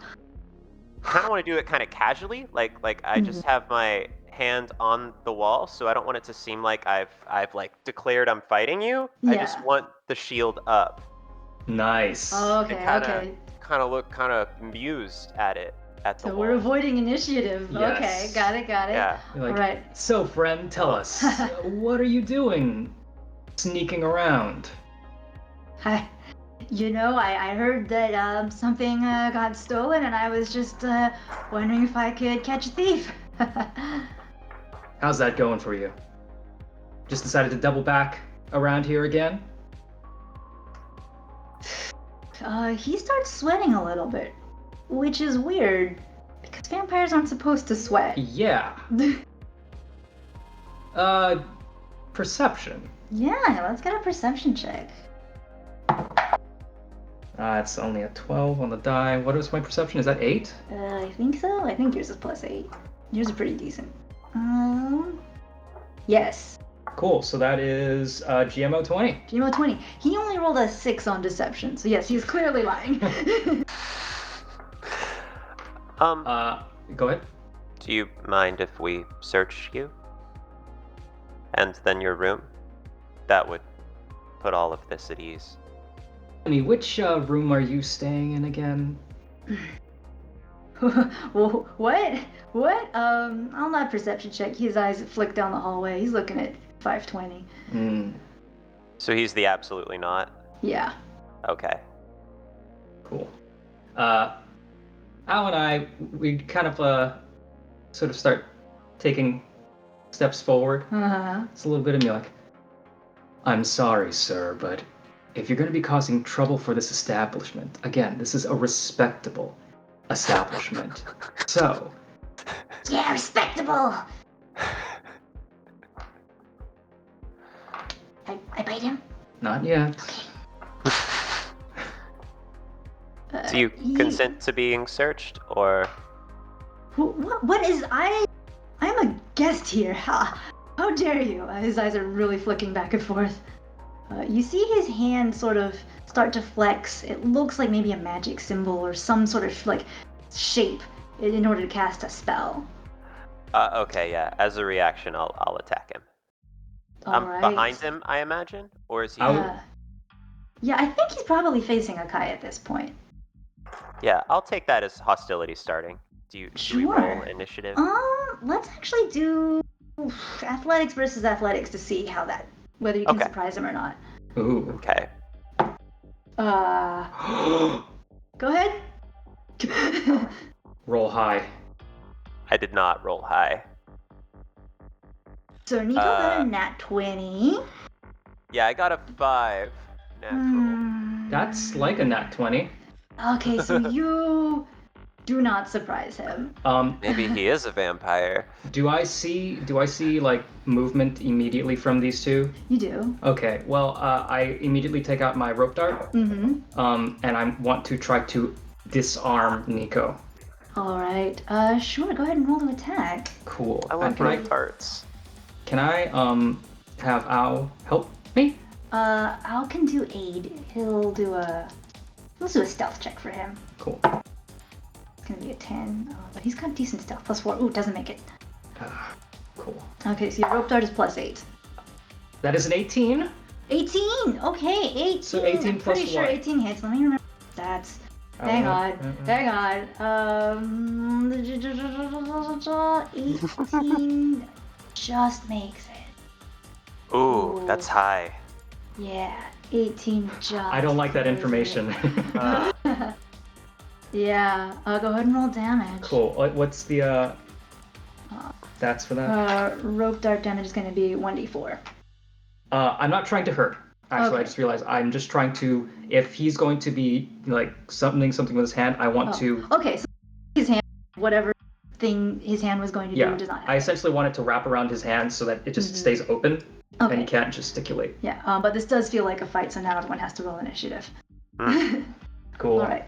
Kind of want to do it kind of casually, like I just have my hand on the wall, so I don't want it to seem like I've like declared I'm fighting you. I just Yeah. want the shield up. Nice. okay. And Okay. kind of look kind of amused at it at the So wall. we're avoiding initiative. Yes. Okay. Got it. Got it. Yeah. You're like, All right. so friend, tell us, what are you doing sneaking around? Hi. You know, I heard that something got stolen, and I was just wondering if I could catch a thief. How's that going for you? Just decided to double back around here again? He starts sweating a little bit, which is weird because vampires aren't supposed to sweat. Yeah. Perception. Yeah, let's get a perception check. It's only a 12 on the die. What is my perception? Is that 8? I think so. I think yours is +8. Yours is pretty decent. Yes. Cool, so that is GMO 20. GMO 20. He only rolled a 6 on deception, so yes, he's clearly lying. Go ahead. Do you mind if we search you? And then your room? That would put all of this at ease. Which room are you staying in again? Well, what? What? I'll not perception check. His eyes flick down the hallway. He's looking at 520. So he's the absolutely not? Yeah. Okay. Cool. Al and I, we kind of sort of start taking steps forward. Uh-huh. It's a little bit of me like, I'm sorry, sir, but if you're going to be causing trouble for this establishment, again, this is a respectable establishment. So, Yeah, respectable. I bite him. not yet. Do you consent to being searched, or? What is I'm a guest here. How dare you? His eyes are really flicking back and forth. You see his hand sort of start to flex. It looks like maybe a magic symbol or some sort of like shape in order to cast a spell. Okay, yeah. As a reaction, I'll attack him. All I'm right. behind him, I imagine, or is he? Yeah, I think he's probably facing Akai at this point. Yeah, I'll take that as hostility starting. Do we roll initiative? Let's actually do athletics versus athletics to see whether you can surprise him or not. Ooh. Okay. Go ahead. Roll high. I did not roll high. So Niko got a nat 20. Yeah, I got a 5 natural. That's like a nat 20. Okay, so you do not surprise him. Maybe he is a vampire. Do I see like movement immediately from these two? You do. Okay, well, I immediately take out my rope dart. And I want to try to disarm Niko. All right. Sure. Go ahead and roll to attack. Cool. I love rope darts. Can I have Al help me? Al can do aid. Let's do a stealth check for him. Cool. It's gonna be a 10, but he's got decent stealth. +4. Ooh, doesn't make it. Cool. Okay, so your rope dart is +8. That is an 18. 18. Okay, 18. So 18 I'm plus pretty sure what? 18 hits. Let me remember stats. Hang on. 18 just makes it. Ooh, that's high. Yeah, 18 just. I don't like that makes information. it. Yeah, go ahead and roll damage. Cool. What's the stats for that? Rope dart damage is going to be 1d4. I'm not trying to hurt. Actually, Okay. I just realized I'm just trying to. If he's going to be like something with his hand, I want to. Okay, so his hand, whatever thing his hand was going to do, does not happen. I essentially want it to wrap around his hand so that it just stays open and he can't gesticulate. Yeah, but this does feel like a fight, so now everyone has to roll initiative. Cool. All right.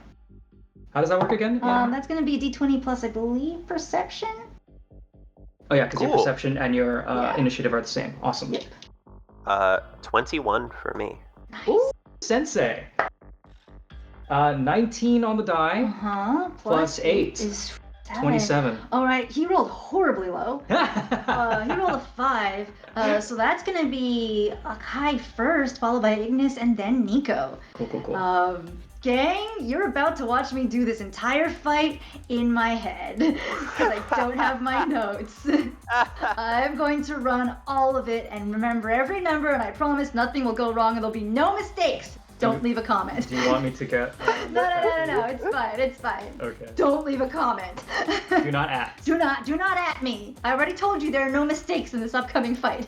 How does that work again? That's going to be a d20 plus, I believe, perception. Oh yeah, because your Cool. perception and your Yeah. initiative are the same. Awesome. Yep. 21 for me. Ooh, sensei. 19 on the die. Plus 8. is 27. All right, he rolled horribly low. He rolled a 5. So that's gonna be Akai first, followed by Ignis, and then Niko. Cool. Gang, you're about to watch me do this entire fight in my head because I don't have my notes. I'm going to run all of it and remember every number, and I promise nothing will go wrong and there'll be no mistakes. Don't leave a comment. Do you want me to get... No, it's fine. Okay. Don't leave a comment. Do not at. Do not at me. I already told you there are no mistakes in this upcoming fight.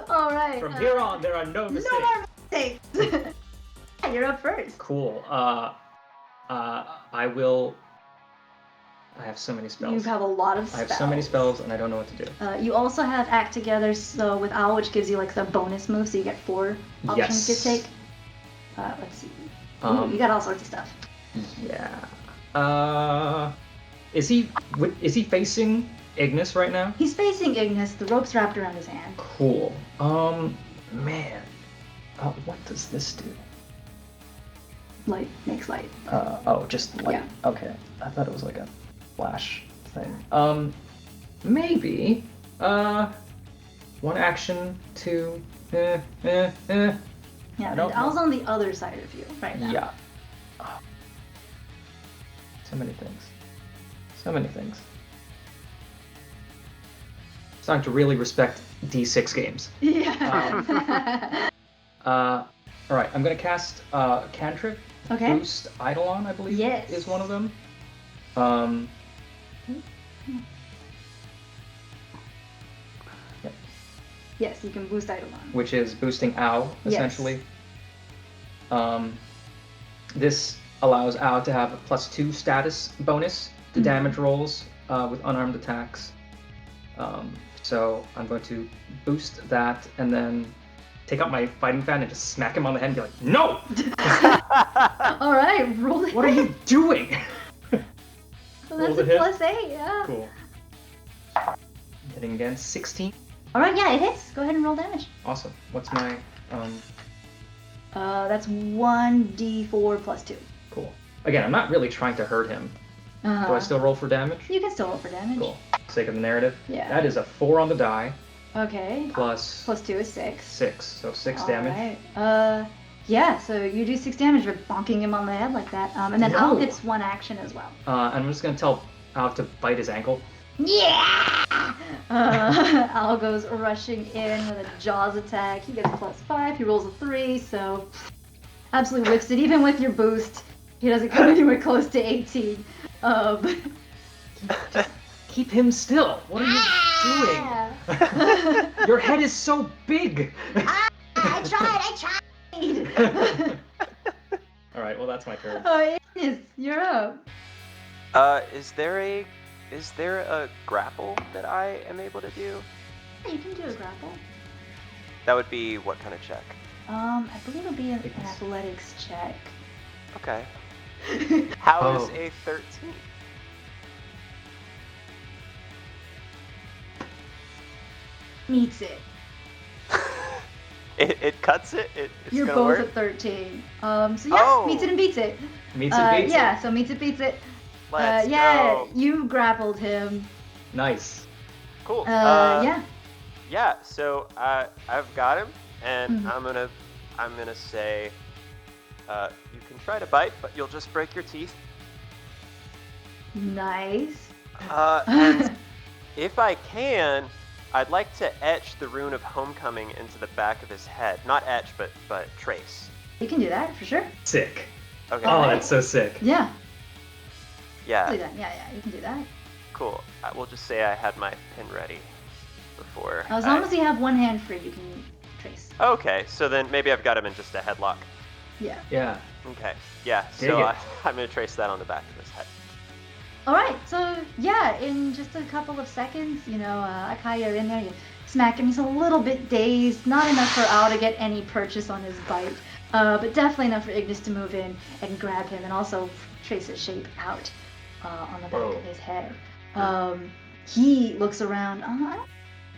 All right. From here on, there are no mistakes. No more mistakes. You're up first. Cool. I have so many spells. You have a lot of spells. I have so many spells, and I don't know what to do. You also have Act Together, so with Owl, which gives you like the bonus move, so you get 4 options to take. Let's see. Ooh, you got all sorts of stuff. Yeah. Is he facing Ignis right now? He's facing Ignis. The rope's wrapped around his hand. Cool. Man. What does this do? Light makes light. Just light. Yeah. Okay. I thought it was like a flash thing. Maybe. 1 action, 2. Yeah, and don't Owl's know. on the other side of you right now. Yeah. So many things. Starting to really respect D6 games. Yeah. Alright, I'm gonna cast Cantrip. Okay. Boost Eidolon, I believe, Yes. is one of them. Yep. Yes, you can boost Eidolon. Which is boosting Ow, essentially. Yes. This allows Ow to have a +2 status bonus to damage rolls with unarmed attacks. So I'm going to boost that and then take out my fighting fan and just smack him on the head and be like, no! All right, roll it. What are you doing? Well, roll that's the a hit? +8, yeah. Cool. Hitting again, 16. All right, yeah, it hits. Go ahead and roll damage. Awesome. What's my, That's 1d4 +2. cool. Again, I'm not really trying to hurt him. Do I still roll for damage? You can still roll for damage. Cool. For the sake of the narrative. Yeah. That is a 4 on the die, Okay. plus +2 is 6. 6, so 6 All damage. right. Yeah, so you do 6 damage for bonking him on the head like that. And then No. Owl gets 1 action as well. And I'm just gonna tell Al to bite his ankle. Yeah! Owl goes rushing in with a Jaws attack. He gets +5. He rolls a 3, so absolutely whips it. Even with your boost, he doesn't come anywhere close to 18. Just keep him still. What are you doing? Your head is so big. I tried. All right. Well, that's my turn. Oh, Ignis, you're up. Is there a grapple that I am able to do? You can do a grapple. That would be what kind of check? I believe it'll be an athletics check. Okay. How is Oh. a 13? Meets it. It cuts it? It's You're gonna both work? at 13. So yeah, Oh. meets it and beats it. Meets it, beats Yeah, so meets it, beats it. Let's Yeah, go. you grappled him. it. Nice. Cool. Yeah. Yeah, so I've got him, and Mhm. I'm gonna say, you can try to bite, but you'll just break your teeth. Nice. And if I can, I'd like to etch the rune of homecoming into the back of his head. Not etch, but trace. You can do that for sure. Sick. Okay. Oh, that's so sick. Yeah. Yeah. Do that. Yeah, you can do that. Cool. We'll just say I had my pin ready before. As long as you have one hand free, you can trace. Okay, so then maybe I've got him in just a headlock. Yeah. Yeah. Okay. Yeah. Dig So it. I'm gonna trace that on the back of his head. All right. So yeah, in just a couple of seconds, Akai, you're in there. You smack him. He's a little bit dazed. Not enough for Al to get any purchase on his bite, but definitely enough for Ignis to move in and grab him and also trace his shape out on the back Whoa. of his head. he looks around. I don't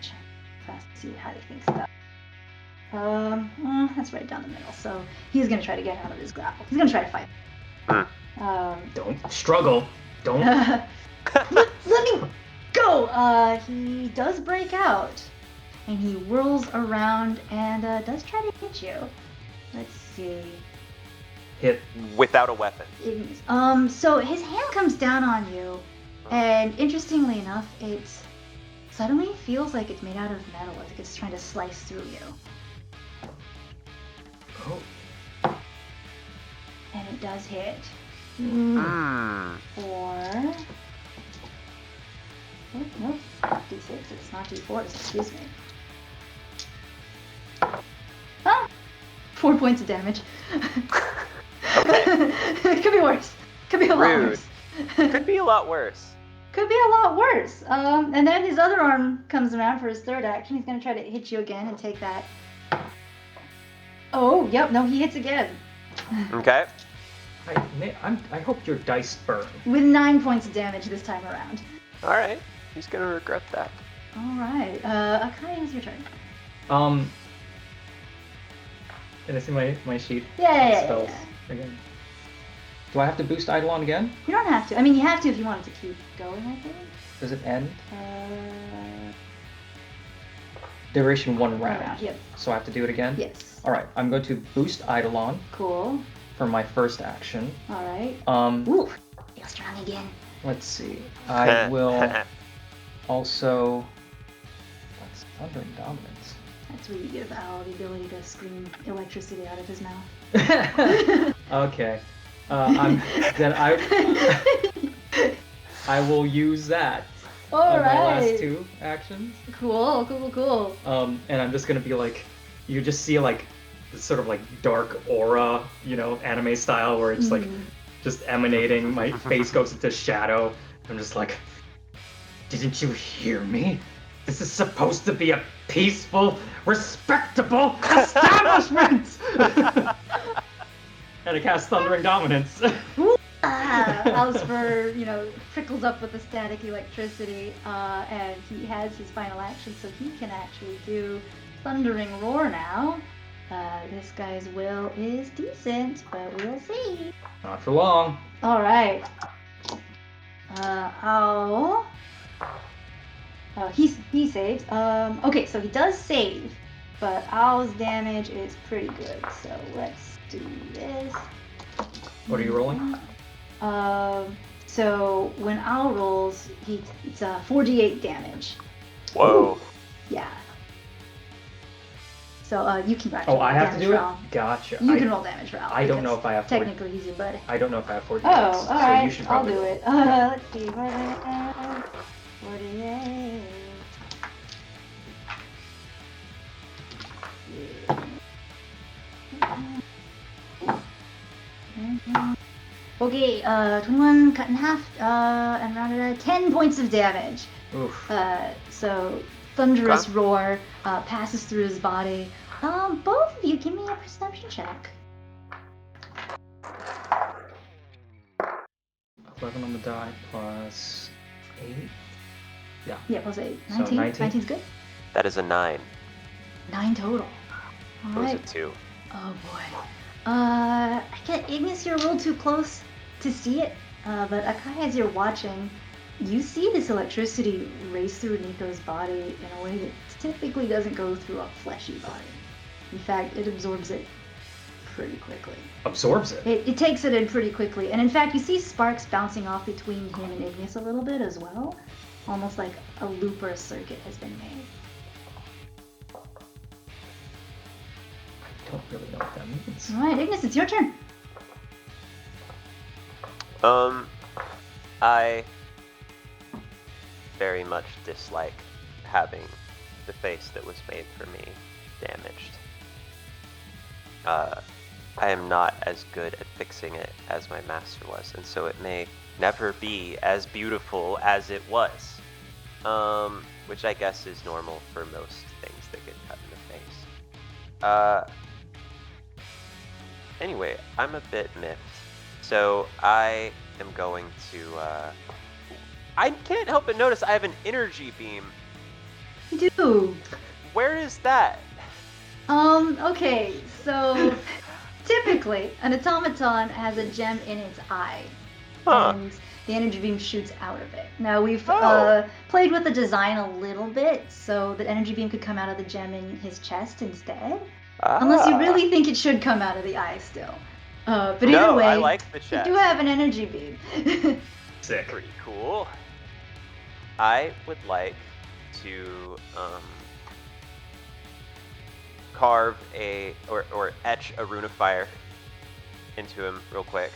check fast to see how he thinks about. That's right down the middle. So he's gonna try to get out of his grapple. He's gonna try to fight. Don't struggle. Don't. let me go. He does break out, and he whirls around and does try to hit you. Let's see. Hit. Without a weapon. So his hand comes down on you, and interestingly enough, it suddenly feels like it's made out of metal, like it's trying to slice through you. Oh. And it does hit. Mm. Four. Oh, nope. D6. It's not D4. Excuse me. 4 points of damage. It could be worse. Could be a lot worse. Could be a lot worse. Could be a lot worse. And then his other arm comes around for his third action. He's gonna try to hit you again and take that. Oh, yep. No, he hits again. Okay. I hope your dice burn. With 9 points of damage this time around. All right. He's gonna regret that. All right. Akai, it's your turn. Can I see my sheet? Yeah. Spells again. Do I have to boost Eidolon again? You don't have to. I mean, you have to if you wanted to keep going, I think. Does it end? Uh, Duration 1 round. Yep. So I have to do it again? Yes. Alright, I'm going to boost Eidolon Cool. for my first action. All right. Ooh, you're strong again. Let's see. I will also... That's Thundering Dominance. That's where you give Al the ability to scream electricity out of his mouth. Okay. Then I will use that All on right. my last 2 actions. Cool. And I'm just gonna be like, you just see like this sort of like dark aura, anime style, where it's like just emanating. My face goes into shadow. I'm just like, didn't you hear me? This is supposed to be a peaceful, respectable establishment! And I cast Thundering Dominance. Alisper, trickles up with the static electricity, and he has his final action, so he can actually do Thundering Roar now. This guy's will is decent, but we'll see. Not for long. All right. He saved. Okay, so he does save, but Owl's damage is pretty good. So let's do this. What are you rolling? So when Owl rolls, it's 4d8 damage. Whoa. Yeah. So you can actually Oh, I have to do it? Owl. Gotcha. You can roll damage for Owl. I don't know if I have 4. Technically, he's your buddy. I don't know if I have 4 Oh, d8s, so alright. you should I'll probably do roll. it. Let's see. 48. Okay, 21 cut in half, and rounded at 10 points of damage. Oof. So thunderous roar passes through his body. Both of you, give me a perception check. 11 on the die plus 8. Yeah, plus 8. So 19. 19. 19's good. That is a 9. 9 total. What was Alright. it 2? Oh boy. I get Ignis, you're a little too close to see it, but Akai, as you're watching, you see this electricity race through Niko's body in a way that typically doesn't go through a fleshy body. In fact, it absorbs it pretty quickly. Absorbs it? It takes it in pretty quickly, and in fact, you see sparks bouncing off between him and Ignis a little bit as well, almost like a loop or a circuit has been made. I don't really know what that means. Alright, Ignis, it's your turn. I very much dislike having the face that was made for me damaged. I am not as good at fixing it as my master was, and so it may never be as beautiful as it was. Which I guess is normal for most things that get cut in the face. Anyway, I'm a bit miffed, so I am going to, I can't help but notice I have an energy beam. You do. Where is that? Okay, so typically an automaton has a gem in its eye, and the energy beam shoots out of it. Now we've played with the design a little bit, so the energy beam could come out of the gem in his chest instead, unless you really think it should come out of the eye still. But either way, I like the chest. you do have an energy beam. Sick. Pretty cool. I would like to carve or etch a rune of fire into him real quick.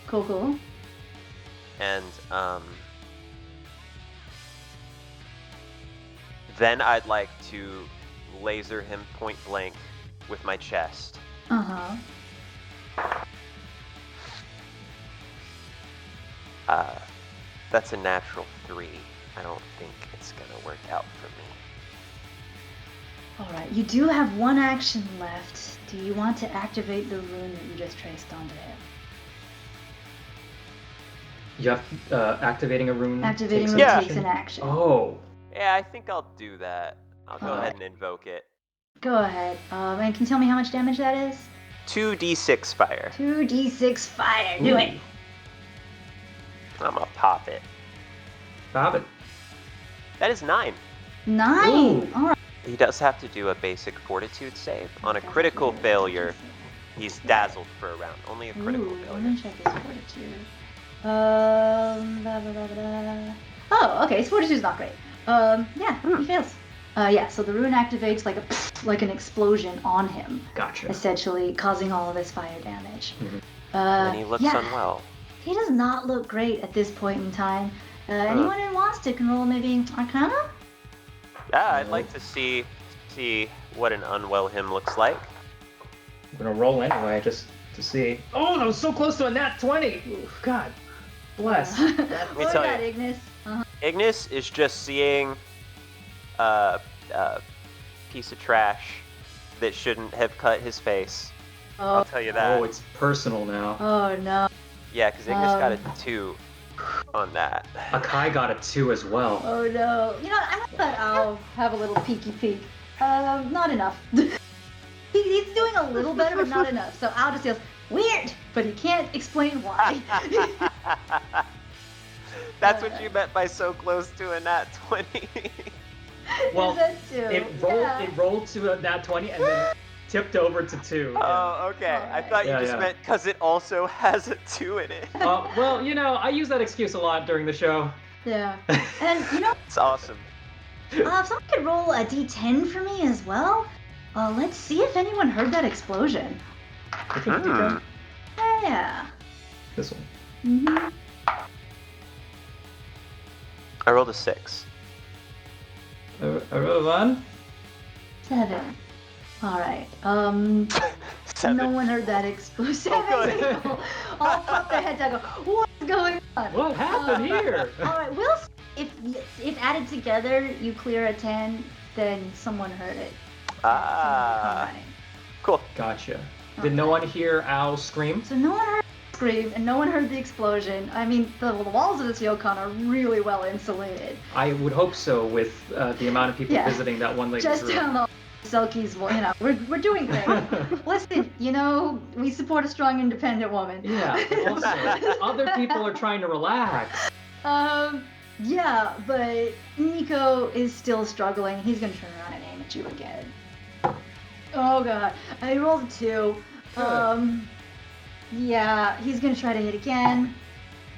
Cool. And then I'd like to laser him point blank with my chest. Uh-huh. That's a natural 3. I don't think it's gonna work out for me. Alright, you do have one action left. Do you want to activate the rune that you just traced onto him? You have activating a rune. Activating takes rune an takes an action. Oh. Yeah, I think I'll do that. I'll go ahead and invoke it. Go ahead. And can you tell me how much damage that is? 2d6 fire. 2d6 fire. Do it. I'm gonna pop it. Bob it. That is 9. 9. Ooh. Alright. He does have to do a basic fortitude save. On a critical failure, he's dazzled for a round. Only a critical Let failure. me check his fortitude. Blah, blah, blah, blah. Oh, okay. His fortitude's not great. He fails. So the rune activates like an explosion on him, Gotcha. essentially causing all of this fire damage. Mhm. And he looks unwell. He does not look great at this point in time. Anyone who wants to can roll maybe Arcana? Yeah, I'd like to see what an unwell him looks like. I'm gonna roll anyway, just to see. Oh, that was so close to a nat 20. Oof, God bless. me Roll tell that, you. Ignis. Ignis is just seeing a piece of trash that shouldn't have cut his face. I'll tell you that. Oh, it's personal now. Oh no. Yeah, because Ignis got a 2 on that. Akai got a 2 as well. Oh no. You know, I thought I'll have a little peeky peek. Not enough. He's doing a little better, but not enough. So Al just yells, weird, but he can't explain why. That's what you meant by so close to a nat 20. Well, Is that too? it rolled to a nat 20 and then tipped over to 2. Oh, okay. I thought you just meant because it also has a 2 in it. Well, I use that excuse a lot during the show. Yeah. And It's awesome. if someone could roll a d10 for me as well, let's see if anyone heard that explosion. Which one did you go? Yeah. This one. Mm-hmm. I rolled a 6. I rolled a 1. 7. All right. 7. No one heard that explosion. good. People all pop their heads out and go, what's going on? What happened here? All right, we'll see. If added together you clear a 10, then someone heard it. Cool. Gotcha. Did no one hear Al scream? So no one heard the scream and no one heard the explosion. I mean, the walls of this Yokon are really well insulated. I would hope so with the amount of people visiting that one lady's Just room. down the Selkie's, we're doing things. Listen, we support a strong, independent woman. Yeah, also, other people are trying to relax. Yeah, but Niko is still struggling. He's gonna turn around and aim at you again. Oh god, I rolled a 2. Good. Yeah, he's gonna try to hit again.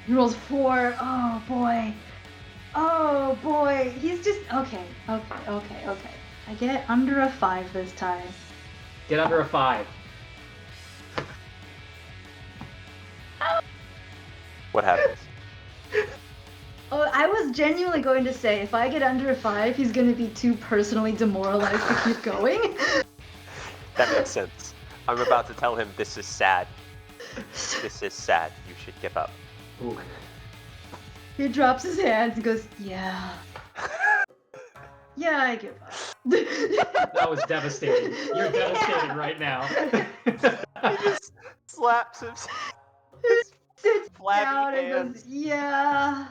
He rolls 4. Oh boy. Oh boy. He's just okay. I get under a 5 this time. Get under a 5. What happens? Oh, I was genuinely going to say, if I get under a 5, he's going to be too personally demoralized to keep going. That makes sense. I'm about to tell him this is sad. This is sad. You should give up. Ooh. He drops his hands and goes, yeah. Yeah, I give up. That was devastating. You're devastated right now. He just slaps his Sits flabby down and hands. goes, yeah.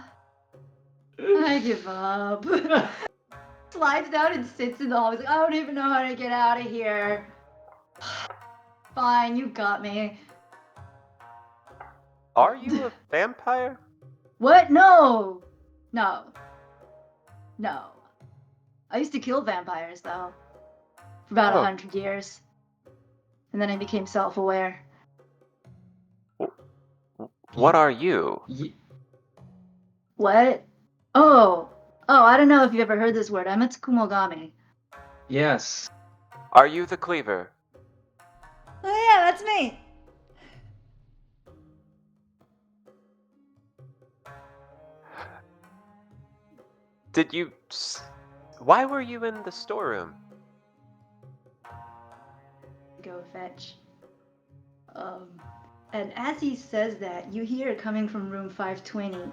I give up. Slides down and sits in the hall. He's like, I don't even know how to get out of here. Fine, you got me. Are you a vampire? What? No. No. No. I used to kill vampires, though. For about 100 years. And then I became self-aware. What are you? What? Oh, I don't know if you've ever heard this word. I'm a Tsukumogami. Yes. Are you the cleaver? Oh yeah, that's me. Did you... Why were you in the storeroom? Go fetch. And as he says that, you hear it coming from room 520.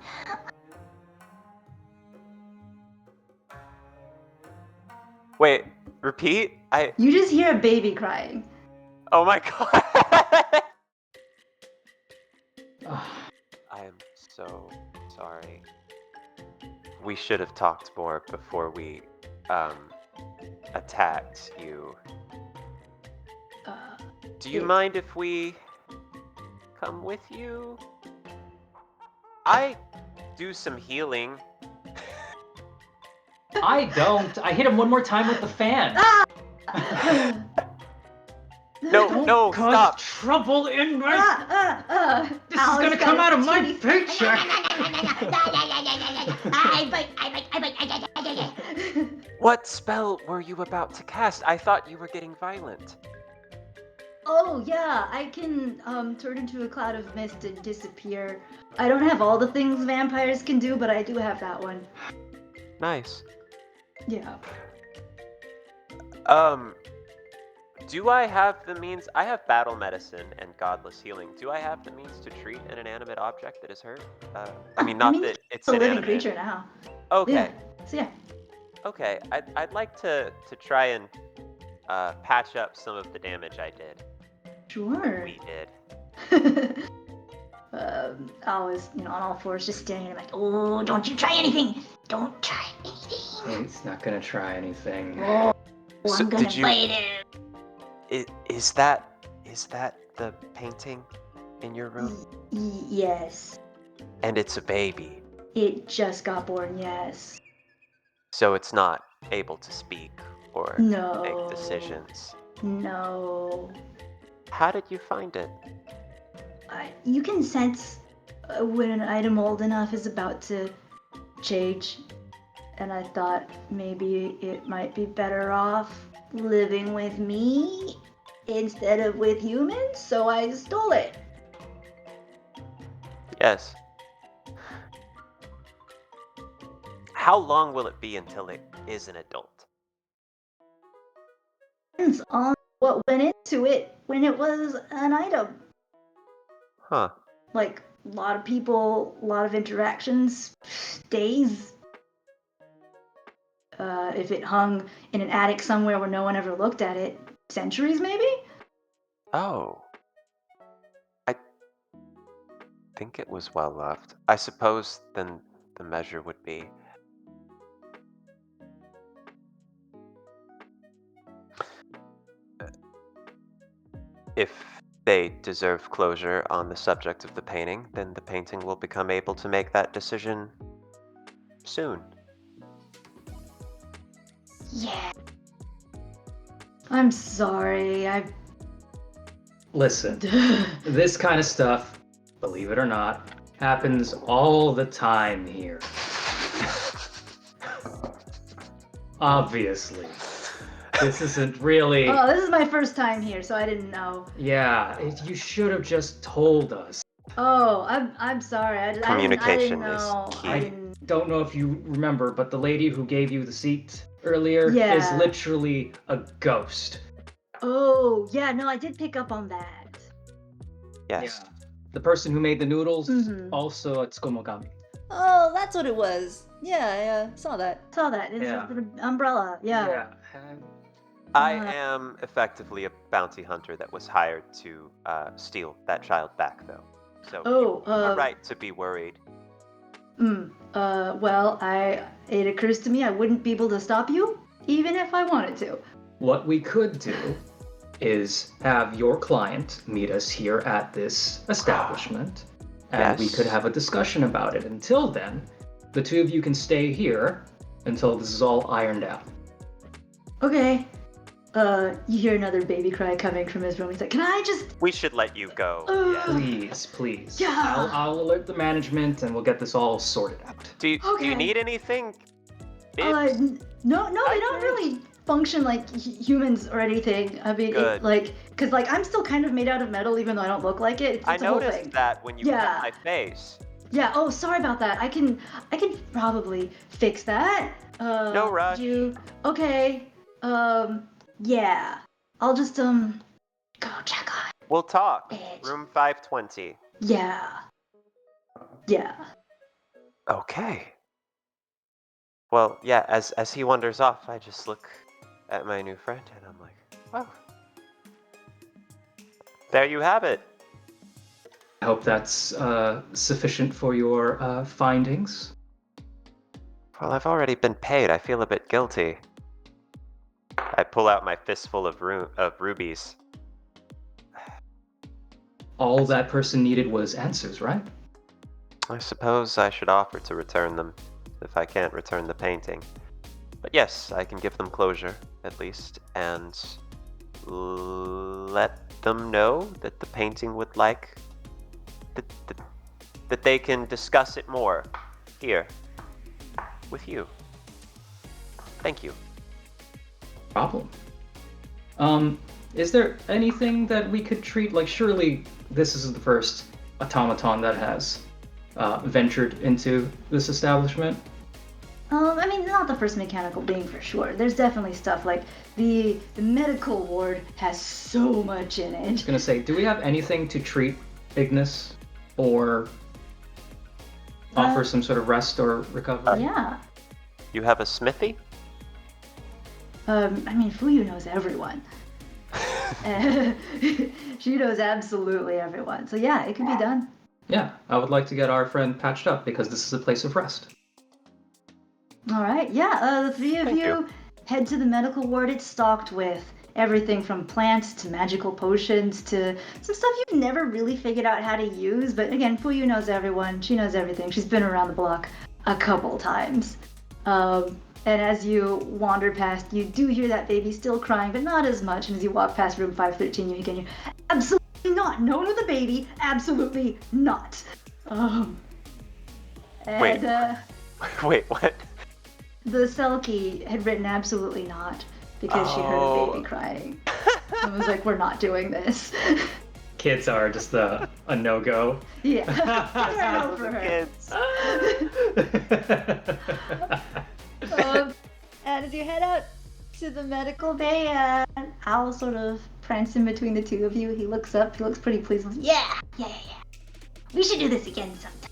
Wait, repeat? You just hear a baby crying. Oh my god! I am so sorry. We should have talked more before we, attacked you. Do you mind if we come with you? I do some healing. I don't. I hit him one more time with the fan. No, Don't cause stop. trouble in my... This is Alex gonna got come a out of my teeny- paycheck. I bite. What spell were you about to cast? I thought you were getting violent. Oh yeah, I can turn into a cloud of mist and disappear. I don't have all the things vampires can do, but I do have that one. Nice. Yeah. Do I have the means? I have battle medicine and godless healing. Do I have the means to treat an inanimate object that is hurt? Not that it's a living inanimate. creature now. Okay. Yeah. So yeah. Okay. I'd like to try and patch up some of the damage I did. Sure. We did. I was, on all fours, just staring at him like, oh, don't you try anything! Don't try anything! He's not gonna try anything. Oh, So I'm gonna did you- bite him! Is that the painting in your room? Yes. And it's a baby, It just got born, yes. so it's not able to speak or No. make decisions. No. How did you find it? You can sense when an item old enough is about to change. And I thought maybe it might be better off living with me instead of with humans, so I stole it. Yes. How long will it be until it is an adult? Depends on what went into it when it was an item. Huh. Like, a lot of people, a lot of interactions, days. If it hung in an attic somewhere where no one ever looked at it, centuries maybe? Oh. I think it was well loved. I suppose then the measure would be... If they deserve closure on the subject of the painting, then the painting will become able to make that decision soon. Yeah. I'm sorry, Listen, this kind of stuff, believe it or not, happens all the time here. Obviously. This isn't really... Oh, this is my first time here, so I didn't know. Yeah, you should have just told us. Oh, I'm sorry. I Communication didn't is know. key. I didn't... Don't know if you remember, but the lady who gave you the seat earlier Yeah. is literally a ghost. Oh, yeah, no, I did pick up on that. Yes. Yeah. The person who made the noodles, Mhm. also a Tsukumogami. Oh, that's what it was. Yeah, saw that. Saw that. It's Yeah. an umbrella. Yeah. I am effectively a bounty hunter that was hired to steal that child back, though. So Oh, you have a right to be worried. Well, it occurs to me I wouldn't be able to stop you, even if I wanted to. What we could do is have your client meet us here at this establishment, and we could Yes. have a discussion about it. Until then, the two of you can stay here until this is all ironed out. Okay. You hear another baby cry coming from his room. He's like, "Can I just?" We should let you go. Yeah. Please. Yeah. I'll alert the management, and we'll get this all sorted out. Do you Okay. need anything? No, Bibs? they don't really function like humans or anything. I mean, Good. because I'm still kind of made out of metal, even though I don't look like it. It's I a whole noticed thing. that when you hit Yeah. my face. Yeah. Oh, sorry about that. I can probably fix that. No rush. Okay. Yeah. I'll just go check on We'll talk. it. Room 520. Yeah. Yeah. Okay. Well, yeah, as he wanders off, I just look at my new friend and I'm like, wow. There you have it. I hope that's sufficient for your findings. Well, I've already been paid. I feel a bit guilty. I pull out my fistful of rubies. All that person needed was answers, right? I suppose I should offer to return them if I can't return the painting. But yes, I can give them closure, at least, and let them know that the painting would like that they can discuss it more here with you. Thank you. Problem. Is there anything that we could treat, like, surely this is the first automaton that has ventured into this establishment? I mean, not the first mechanical being for sure. There's definitely stuff like the medical ward has so much in I was it. gonna say, do we have anything to treat Ignis or offer some sort of rest or recovery? Yeah. You have a smithy? I mean, Fuyu knows everyone. She knows absolutely everyone. So yeah, it could be done. Yeah, I would like to get our friend patched up because this is a place of rest. All right. Yeah. The three of Thank you you. head to the medical ward. It's stocked with everything from plants to magical potions to some stuff you've never really figured out how to use. But again, Fuyu knows everyone. She knows everything. She's been around the block a couple times. And as you wander past, you do hear that baby still crying, but not as much. And as you walk past room 513, you hear, absolutely not. No one with a baby. Absolutely not. Wait. Wait, what? The Selkie had written absolutely not because she heard a baby crying. I was like, we're not doing this. Kids are just a no-go. Yeah. We're no for her. Kids. And as you head out to the medical bay, Owl sort of prancing between the two of you. He looks up. He looks pretty pleased. Yeah. We should do this again sometime.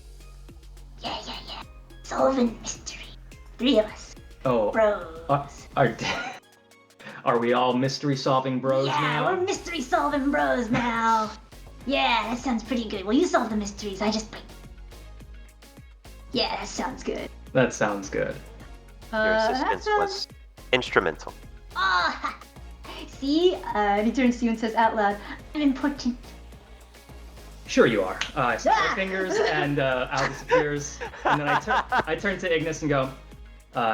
Yeah. Solving mystery. 3 of us. Oh, Bros. are we all mystery-solving bros Yeah, now? we're mystery solving bros now. Yeah, that sounds pretty good. Well, you solve the mysteries. I just. Yeah, that sounds good. That sounds good. Your assistance was instrumental. Oh, See? And he turns to you and says out loud, I'm important. Sure you are. I snap my fingers and Al disappears. And then I turn to Ignis and go,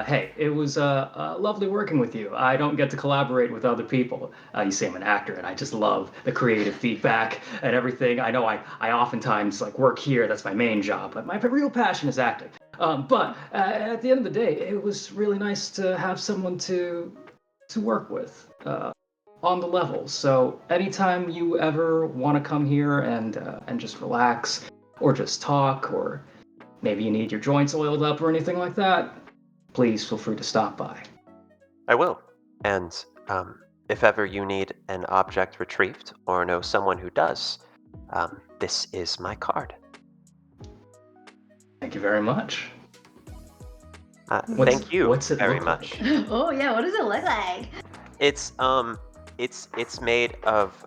hey, it was lovely working with you. I don't get to collaborate with other people. You see I'm an actor and I just love the creative feedback and everything. I know I oftentimes work here, that's my main job, but my real passion is acting. But at the end of the day, it was really nice to have someone to work with on the level. So anytime you ever want to come here and just relax or just talk, or maybe you need your joints oiled up or anything like that, please feel free to stop by. I will. And if ever you need an object retrieved or know someone who does, this is my card. Thank you very much. Thank you what's it very look much. like? oh yeah, what does it look like? It's made of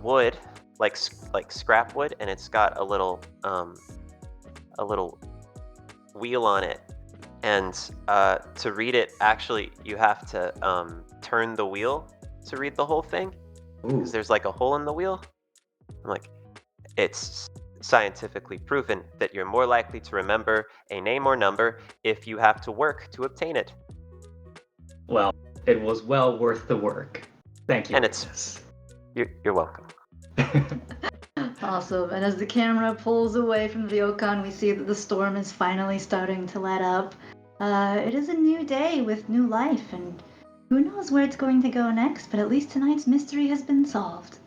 wood, like scrap wood, and it's got a little wheel on it. And to read it, actually, you have to turn the wheel to read the whole thing. Because there's like a hole in the wheel. I'm like, it's scientifically proven that you're more likely to remember a name or number if you have to work to obtain it. Well, it was well worth the work. Thank you. And it's you're welcome. Awesome. And as the camera pulls away from the Ryokan, we see that the storm is finally starting to let up. It is a new day with new life, and who knows where it's going to go next, but at least tonight's mystery has been solved.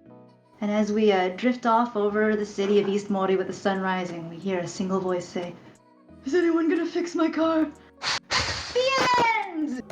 And as we drift off over the city of East Mori with the sun rising, we hear a single voice say, "Is anyone gonna fix my car?" The end!